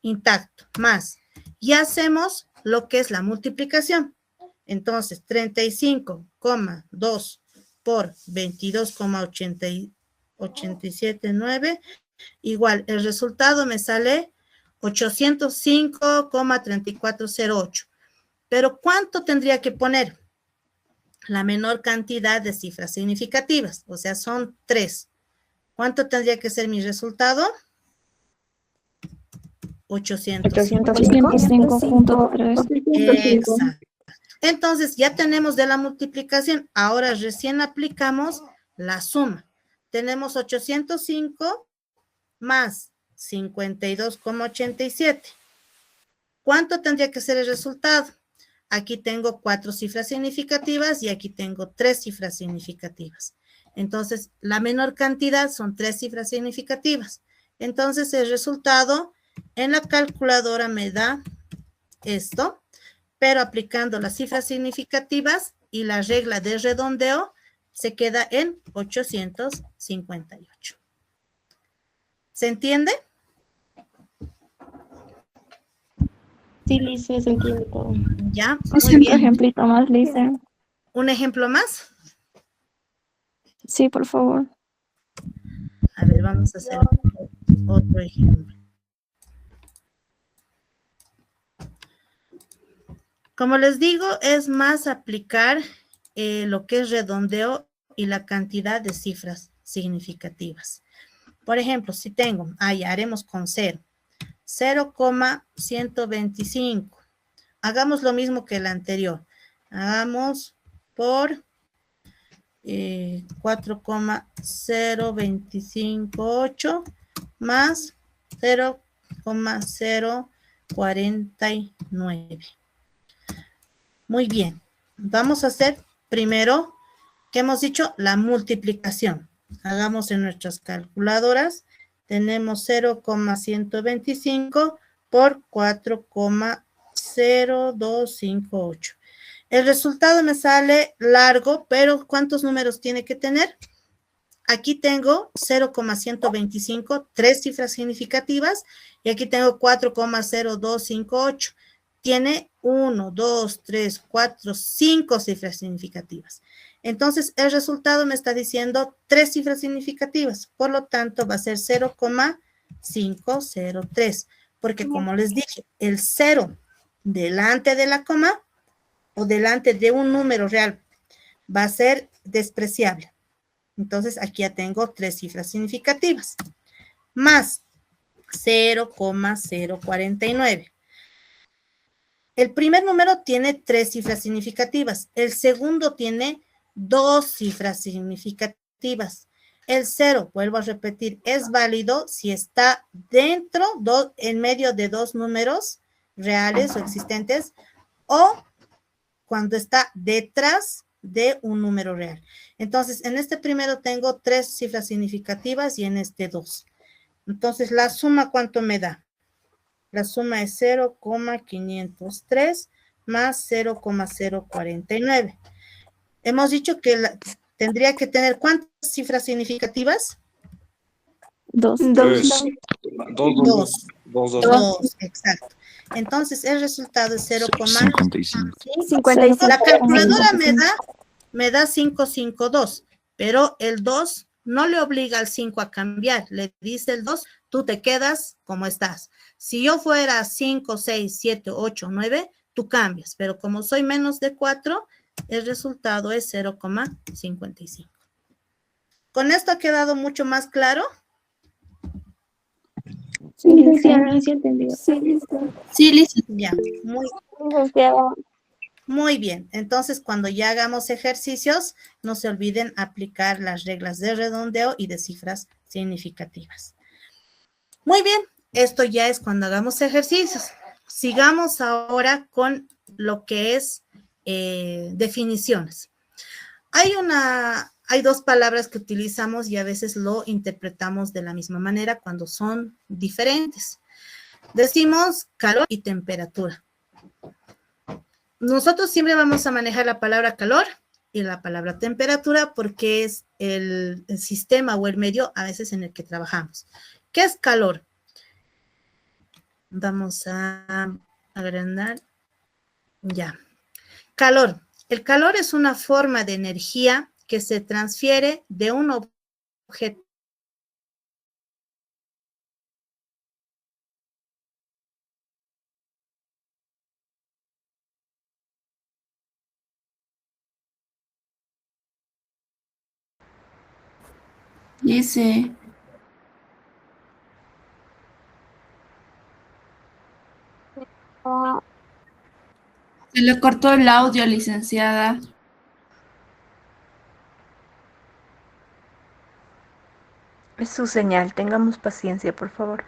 intacto, más. Y hacemos lo que es la multiplicación. Entonces, 35,2 por 22,879, igual, el resultado me sale 805,3408. Pero, ¿cuánto tendría que poner? La menor cantidad de cifras significativas, o sea, son 3. ¿Cuánto tendría que ser mi resultado? 805.3. Exacto. Entonces, ya tenemos de la multiplicación. Ahora recién aplicamos la suma. Tenemos 805 más 52,87. ¿Cuánto tendría que ser el resultado? Aquí tengo 4 cifras significativas y aquí tengo 3 cifras significativas. Entonces, la menor cantidad son 3 cifras significativas. Entonces, el resultado en la calculadora me da esto, pero aplicando las cifras significativas y la regla de redondeo, se queda en 858. ¿Se entiende? Sí, Lisa, se entiende todo. Ya, Un muy bien. ejemplito más, Lisa. ¿Un ejemplo más? Sí, por favor. A ver, vamos a hacer otro ejemplo. Como les digo, es más aplicar lo que es redondeo y la cantidad de cifras significativas. Por ejemplo, si tengo, ya haremos con 0, 0,125. Hagamos lo mismo que el anterior. Hagamos por 4,0258 más 0,049. Muy bien. Vamos a hacer primero, ¿qué hemos dicho? La multiplicación. Hagamos en nuestras calculadoras. Tenemos 0,125 por 4,0258. El resultado me sale largo, pero ¿cuántos números tiene que tener? Aquí tengo 0,125, 3 cifras significativas, y aquí tengo 4,0258. Tiene 1, 2, 3, 4, 5 cifras significativas. Entonces, el resultado me está diciendo 3 cifras significativas. Por lo tanto, va a ser 0,503. Porque como les dije, el 0 delante de la coma o delante de un número real va a ser despreciable. Entonces, aquí ya tengo 3 cifras significativas. Más 0,049. El primer número tiene 3 cifras significativas. El segundo tiene 2 cifras significativas. El 0, vuelvo a repetir, es válido si está dentro, en medio de 2 números reales o existentes, o cuando está detrás de un número real. Entonces, en este primero tengo 3 cifras significativas y en este 2. Entonces, la suma, ¿cuánto me da? La suma es 0,503 más 0,049. Hemos dicho que tendría que tener ¿cuántas cifras significativas? Dos. Dos. Dos. Dos. Dos, exacto. Entonces, el resultado es 0,55. 55. La calculadora me da 552, pero el 2 no le obliga al 5 a cambiar. Le dice el 2, tú te quedas como estás. Si yo fuera 5, 6, 7, 8, 9, tú cambias. Pero como soy menos de 4, el resultado es 0,55. ¿Con esto ha quedado mucho más claro? Sí, licenciada, sí entendido. Sí, listo. Ya, muy, Licenciada. muy bien. Entonces, cuando ya hagamos ejercicios, no se olviden aplicar las reglas de redondeo y de cifras significativas. Muy bien, esto ya es cuando hagamos ejercicios. Sigamos ahora con lo que es definiciones. Hay dos palabras que utilizamos y a veces lo interpretamos de la misma manera cuando son diferentes. Decimos calor y temperatura. Nosotros siempre vamos a manejar la palabra calor y la palabra temperatura porque es el sistema o el medio a veces en el que trabajamos. ¿Qué es calor? Vamos a agrandar. Ya. Calor. El calor es una forma de energía que se transfiere de un objeto Dice, Ah, se le cortó el audio, licenciada. Es su señal, tengamos paciencia, por favor.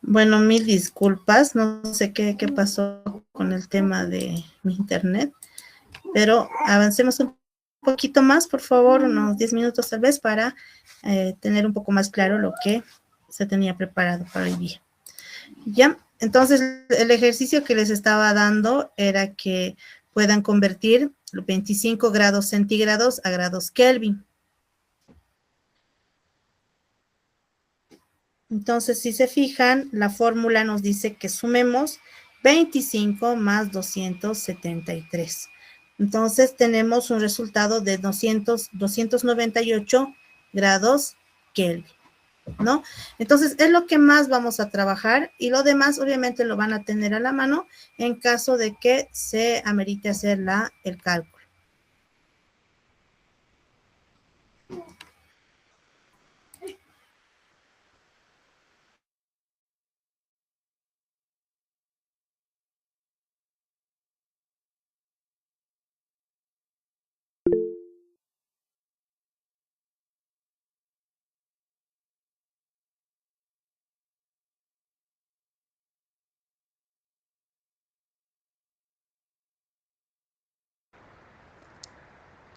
Bueno, mil disculpas, no sé qué pasó con el tema de mi internet, pero avancemos un poquito más, por favor, unos 10 minutos tal vez, para tener un poco más claro lo que se tenía preparado para hoy día. Ya, entonces el ejercicio que les estaba dando era que puedan convertir los 25 grados centígrados a grados Kelvin. Entonces, si se fijan, la fórmula nos dice que sumemos 25 más 273. Entonces, tenemos un resultado de 298 grados Kelvin, ¿no? Entonces, es lo que más vamos a trabajar y lo demás, obviamente, lo van a tener a la mano en caso de que se amerite hacer el cálculo.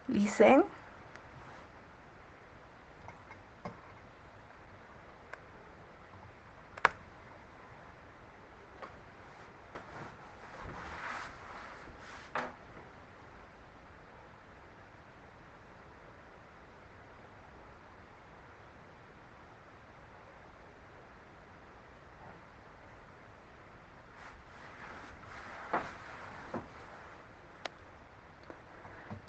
Licen.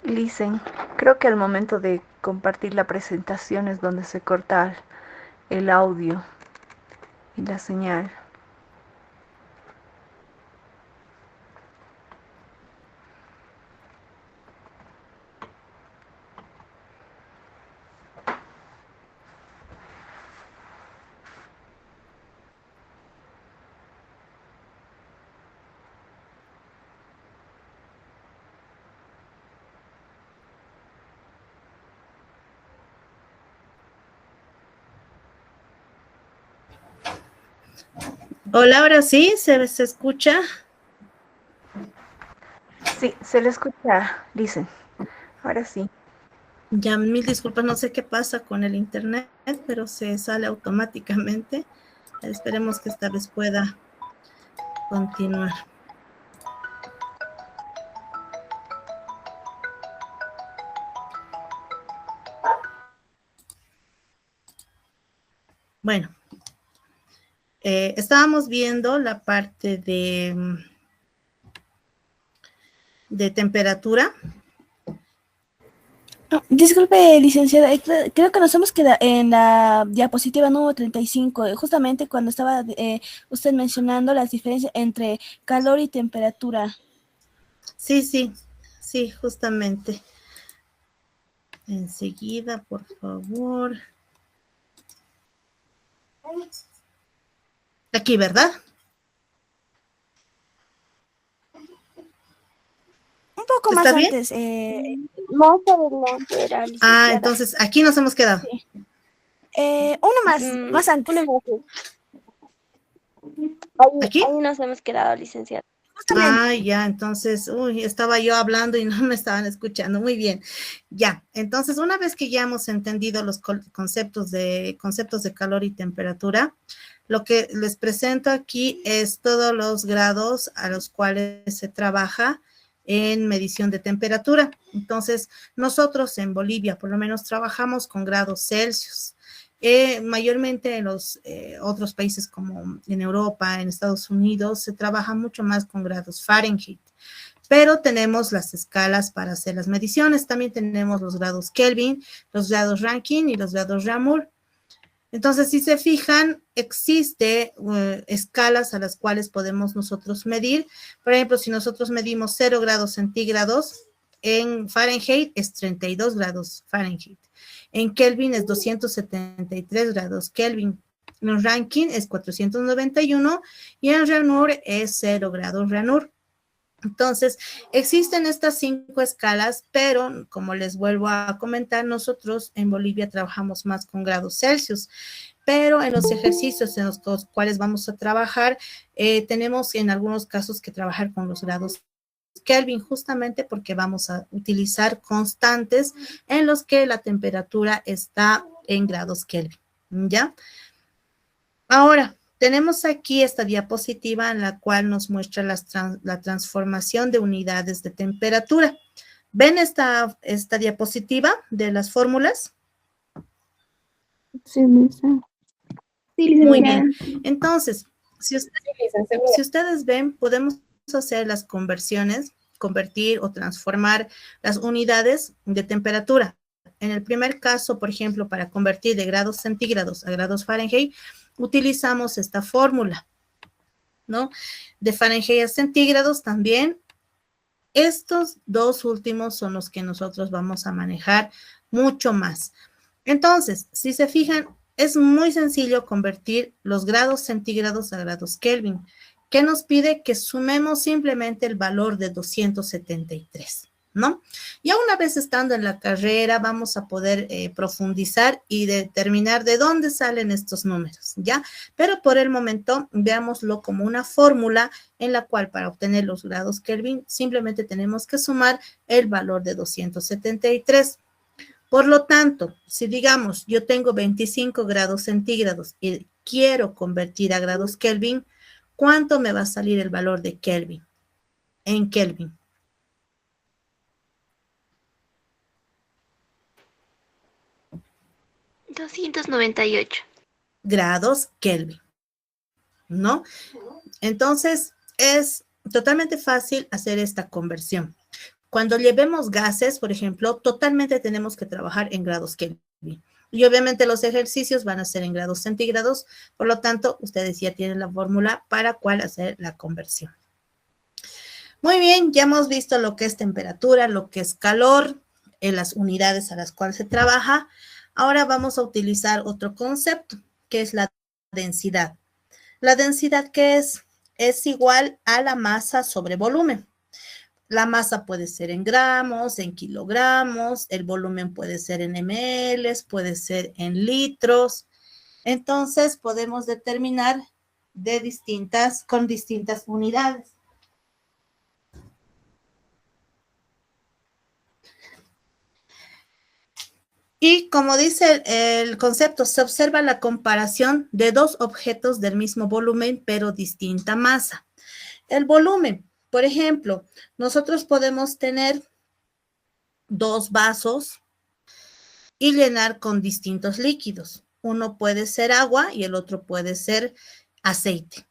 Licen, creo que al momento de compartir la presentación es donde se corta el audio y la señal. Hola, ahora sí, ¿se escucha? Sí, se le escucha, Licen. Ahora sí. Ya, mil disculpas, no sé qué pasa con el internet, pero se sale automáticamente. Esperemos que esta vez pueda continuar. Bueno, estábamos viendo la parte de temperatura. Oh, disculpe, licenciada, creo que nos hemos quedado en la diapositiva número 35, justamente cuando estaba usted mencionando las diferencias entre calor y temperatura. Sí, justamente. Enseguida, por favor. Aquí, ¿verdad? Un poco más ¿Está bien? antes. Más adelante era licenciada. Entonces, aquí nos hemos quedado. Sí. Más antes. Una más. ¿Aquí? Ahí nos hemos quedado, licenciada. Justamente. Ya, entonces, estaba yo hablando y no me estaban escuchando. Muy bien. Ya, entonces, una vez que ya hemos entendido los conceptos de calor y temperatura, lo que les presento aquí es todos los grados a los cuales se trabaja en medición de temperatura. Entonces, nosotros en Bolivia, por lo menos, trabajamos con grados Celsius. Mayormente en los otros países como en Europa, en Estados Unidos, se trabaja mucho más con grados Fahrenheit, pero tenemos las escalas para hacer las mediciones. También tenemos los grados Kelvin, los grados Rankine y los grados Ramour. Entonces, si se fijan, existe escalas a las cuales podemos nosotros medir. Por ejemplo, si nosotros medimos 0 grados centígrados, en Fahrenheit es 32 grados Fahrenheit. En Kelvin es 273 grados Kelvin. En Rankine es 491 y en Ramour es 0 grados Ramour. Entonces, existen estas 5 escalas, pero como les vuelvo a comentar, nosotros en Bolivia trabajamos más con grados Celsius, pero en los ejercicios en los cuales vamos a trabajar, tenemos en algunos casos que trabajar con los grados Kelvin, justamente porque vamos a utilizar constantes en los que la temperatura está en grados Kelvin, ¿ya? Ahora, tenemos aquí esta diapositiva en la cual nos muestra la transformación de unidades de temperatura. ¿Ven esta diapositiva de las fórmulas? Sí, Luisa. Sí, Muy licenciada. bien. Entonces, si ustedes ven, podemos hacer las conversiones, convertir o transformar las unidades de temperatura. En el primer caso, por ejemplo, para convertir de grados centígrados a grados Fahrenheit, utilizamos esta fórmula, ¿no? De Fahrenheit a centígrados también. Estos dos últimos son los que nosotros vamos a manejar mucho más. Entonces, si se fijan, es muy sencillo convertir los grados centígrados a grados Kelvin. ¿Qué nos pide? Que sumemos simplemente el valor de 273, ¿no? Ya una vez estando en la carrera, vamos a poder profundizar y determinar de dónde salen estos números, ¿ya? Pero por el momento, veámoslo como una fórmula en la cual para obtener los grados Kelvin, simplemente tenemos que sumar el valor de 273. Por lo tanto, si digamos, yo tengo 25 grados centígrados y quiero convertir a grados Kelvin, ¿cuánto me va a salir el valor de Kelvin? En Kelvin. $298. Grados Kelvin, ¿no? Entonces, es totalmente fácil hacer esta conversión. Cuando llevemos gases, por ejemplo, totalmente tenemos que trabajar en grados Kelvin. Y obviamente los ejercicios van a ser en grados centígrados, por lo tanto, ustedes ya tienen la fórmula para cuál hacer la conversión. Muy bien, ya hemos visto lo que es temperatura, lo que es calor, en las unidades a las cuales se trabaja. Ahora vamos a utilizar otro concepto, que es la densidad. La densidad, ¿qué es? Es igual a la masa sobre volumen. La masa puede ser en gramos, en kilogramos, el volumen puede ser en ml, puede ser en litros. Entonces, podemos determinar con distintas unidades. Y como dice el concepto, se observa la comparación de dos objetos del mismo volumen, pero distinta masa. El volumen, por ejemplo, nosotros podemos tener 2 vasos y llenar con distintos líquidos. Uno puede ser agua y el otro puede ser aceite.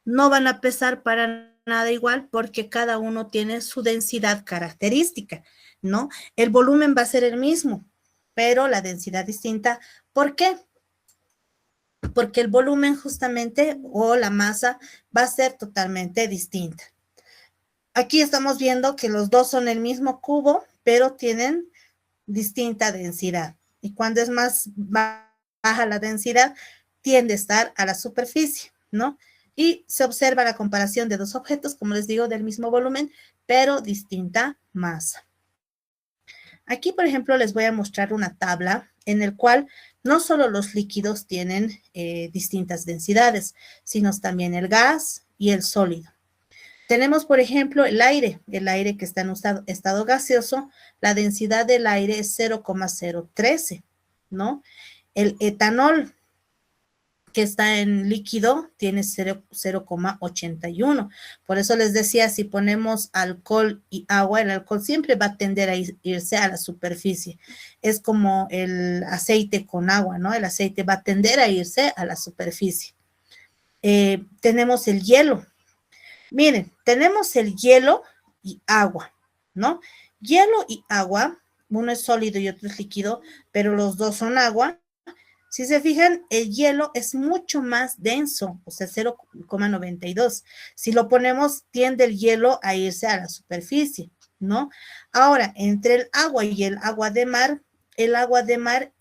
No van a pesar para nada igual porque cada uno tiene su densidad característica, ¿no? El volumen va a ser el mismo, pero la densidad distinta. ¿Por qué? Porque el volumen justamente o la masa va a ser totalmente distinta. Aquí estamos viendo que los dos son el mismo cubo, pero tienen distinta densidad. Y cuando es más baja la densidad, tiende a estar a la superficie, ¿no? Y se observa la comparación de dos objetos, como les digo, del mismo volumen, pero distinta masa. Aquí, por ejemplo, les voy a mostrar una tabla en el cual no solo los líquidos tienen distintas densidades, sino también el gas y el sólido. Tenemos, por ejemplo, el aire que está en estado gaseoso, la densidad del aire es 0,013, ¿no? El etanol, que está en líquido, tiene 0,81. Por eso les decía, si ponemos alcohol y agua, el alcohol siempre va a tender a irse a la superficie. Es como el aceite con agua, ¿no? El aceite va a tender a irse a la superficie. Tenemos el hielo. Miren, tenemos el hielo y agua, ¿no? Hielo y agua, uno es sólido y otro es líquido, pero los dos son agua. Si se fijan, el hielo es mucho más denso, o sea, 0,92. Si lo ponemos, tiende el hielo a irse a la superficie, ¿no? Ahora, entre el agua y el agua de mar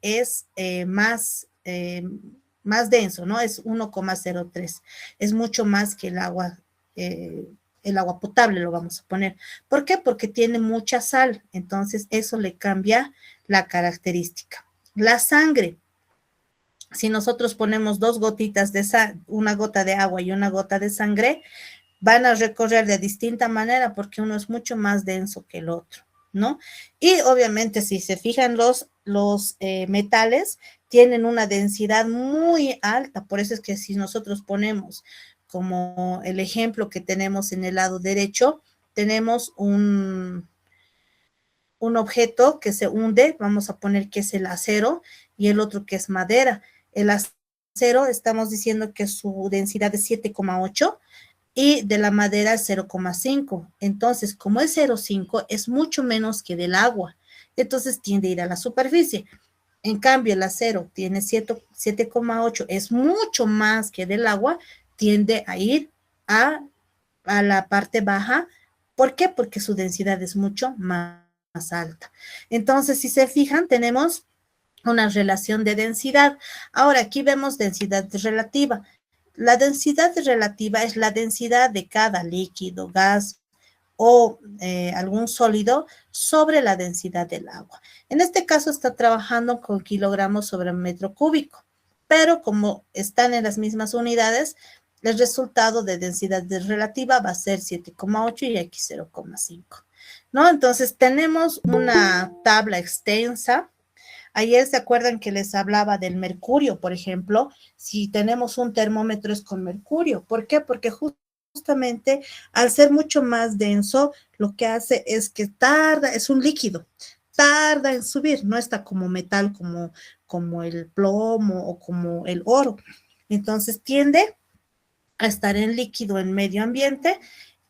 es más denso, ¿no? Es 1,03. Es mucho más que el agua el agua potable lo vamos a poner. ¿Por qué? Porque tiene mucha sal, entonces eso le cambia la característica. La sangre, si nosotros ponemos dos gotitas de una gota de agua y una gota de sangre, van a recorrer de distinta manera porque uno es mucho más denso que el otro, ¿no? Y obviamente si se fijan los metales tienen una densidad muy alta, por eso es que si nosotros ponemos como el ejemplo que tenemos en el lado derecho, tenemos un objeto que se hunde, vamos a poner que es el acero y el otro que es madera. El acero estamos diciendo que su densidad es 7,8 y de la madera es 0,5. Entonces, como es 0,5, es mucho menos que del agua. Entonces, tiende a ir a la superficie. En cambio, el acero tiene 7,8, es mucho más que del agua, tiende a ir a la parte baja. ¿Por qué? Porque su densidad es mucho más alta. Entonces, si se fijan, tenemos una relación de densidad. Ahora, aquí vemos densidad relativa. La densidad relativa es la densidad de cada líquido, gas o algún sólido sobre la densidad del agua. En este caso está trabajando con kilogramos sobre metro cúbico, pero como están en las mismas unidades, el resultado de densidad relativa va a ser 7,8 y aquí 0,5, ¿no? Entonces tenemos una tabla extensa. Ayer se acuerdan que les hablaba del mercurio, por ejemplo. Si tenemos un termómetro es con mercurio. ¿Por qué? Porque justamente al ser mucho más denso, lo que hace es que tarda, es un líquido, tarda en subir, no está como metal, como el plomo o como el oro. Entonces tiende a estar en líquido en medio ambiente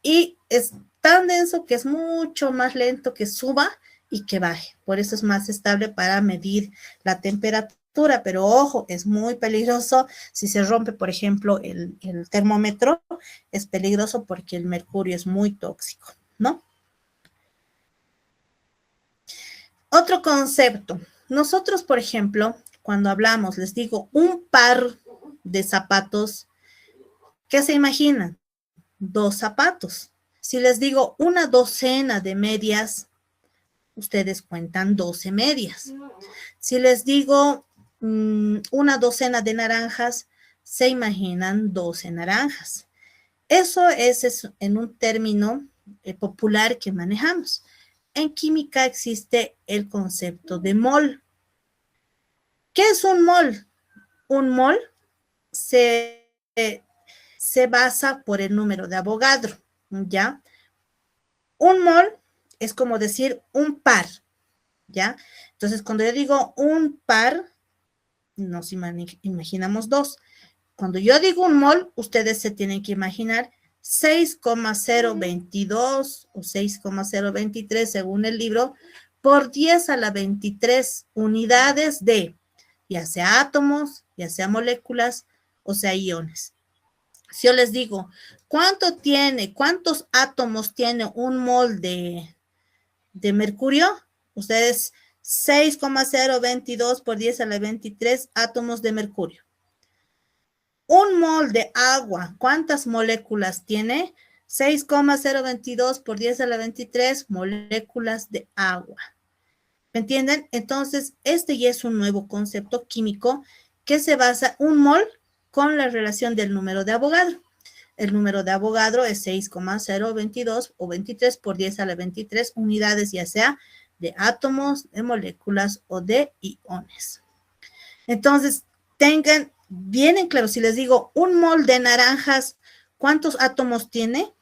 y es tan denso que es mucho más lento que suba y que baje. Por eso es más estable para medir la temperatura, pero ojo, es muy peligroso si se rompe, por ejemplo, el termómetro, es peligroso porque el mercurio es muy tóxico, ¿no? Otro concepto. Nosotros, por ejemplo, cuando hablamos, les digo, un par de zapatos, ¿qué se imaginan? 2 zapatos. Si les digo una docena de medias, ustedes cuentan 12 medias. Si les digo una docena de naranjas, se imaginan 12 naranjas. Eso es en un término popular que manejamos. En química existe el concepto de mol. ¿Qué es un mol? Un mol se basa por el número de Avogadro, ¿ya? Un mol es como decir un par, ¿ya? Entonces, cuando yo digo un par, nos imaginamos 2. Cuando yo digo un mol, ustedes se tienen que imaginar 6,022 o 6,023, según el libro, por 10 a la 23 unidades de, ya sea átomos, ya sea moléculas, o sea iones. Si yo les digo, ¿cuántos átomos tiene un mol de mercurio? Ustedes 6,022 por 10 a la 23 átomos de mercurio. Un mol de agua, ¿cuántas moléculas tiene? 6,022 por 10 a la 23 moléculas de agua. ¿Me entienden? Entonces, este ya es un nuevo concepto químico que se basa un mol con la relación del número de Avogadro. El número de Avogadro es 6,022 o 23 por 10 a la 23 unidades, ya sea de átomos, de moléculas o de iones. Entonces, tengan bien en claro, si les digo un mol de naranjas, ¿cuántos átomos tiene?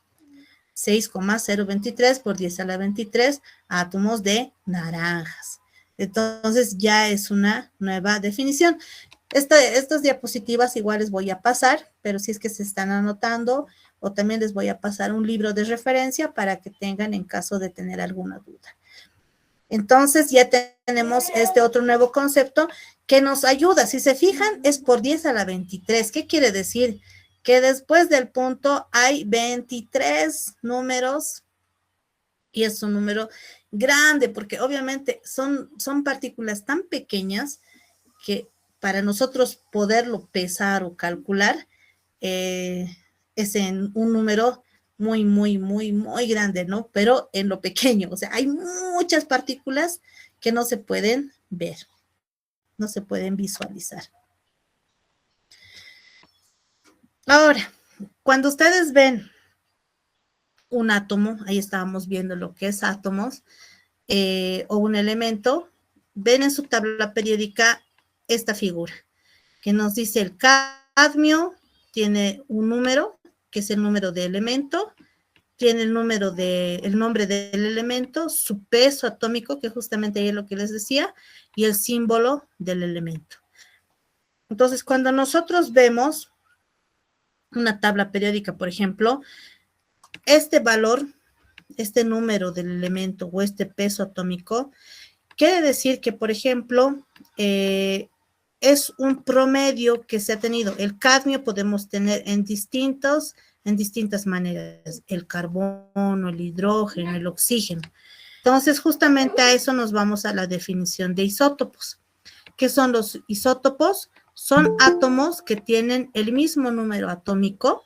6,023 por 10 a la 23 átomos de naranjas. Entonces, ya es una nueva definición. Estas diapositivas igual les voy a pasar, pero si es que se están anotando, o también les voy a pasar un libro de referencia para que tengan en caso de tener alguna duda. Entonces ya tenemos este otro nuevo concepto que nos ayuda. Si se fijan, es por 10 a la 23. ¿Qué quiere decir? Que después del punto hay 23 números y es un número grande porque obviamente son partículas tan pequeñas que para nosotros poderlo pesar o calcular es en un número muy, muy, muy, muy grande, ¿no? Pero en lo pequeño, o sea, hay muchas partículas que no se pueden ver, no se pueden visualizar. Ahora, cuando ustedes ven un átomo, ahí estábamos viendo lo que es átomos, o un elemento, ven en su tabla periódica esta figura, que nos dice el cadmio tiene un número, que es el número de elemento, tiene el nombre del elemento, su peso atómico, que justamente ahí es lo que les decía, y el símbolo del elemento. Entonces, cuando nosotros vemos una tabla periódica, por ejemplo, este valor, este número del elemento o este peso atómico, quiere decir que, por ejemplo, es un promedio que se ha tenido. El cadmio podemos tener en distintas maneras, el carbono, el hidrógeno, el oxígeno. Entonces, justamente a eso nos vamos a la definición de isótopos. ¿Qué son los isótopos? Son átomos que tienen el mismo número atómico,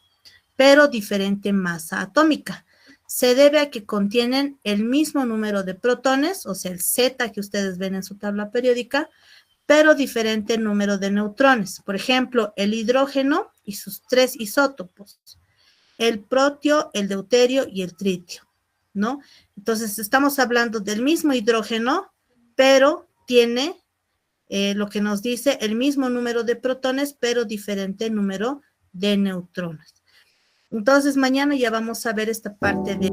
pero diferente masa atómica. Se debe a que contienen el mismo número de protones, o sea, el Z que ustedes ven en su tabla periódica, pero diferente número de neutrones. Por ejemplo, el hidrógeno y sus 3 isótopos, el protio, el deuterio y el tritio, ¿no? Entonces, estamos hablando del mismo hidrógeno, pero tiene lo que nos dice el mismo número de protones, pero diferente número de neutrones. Entonces, mañana ya vamos a ver esta parte de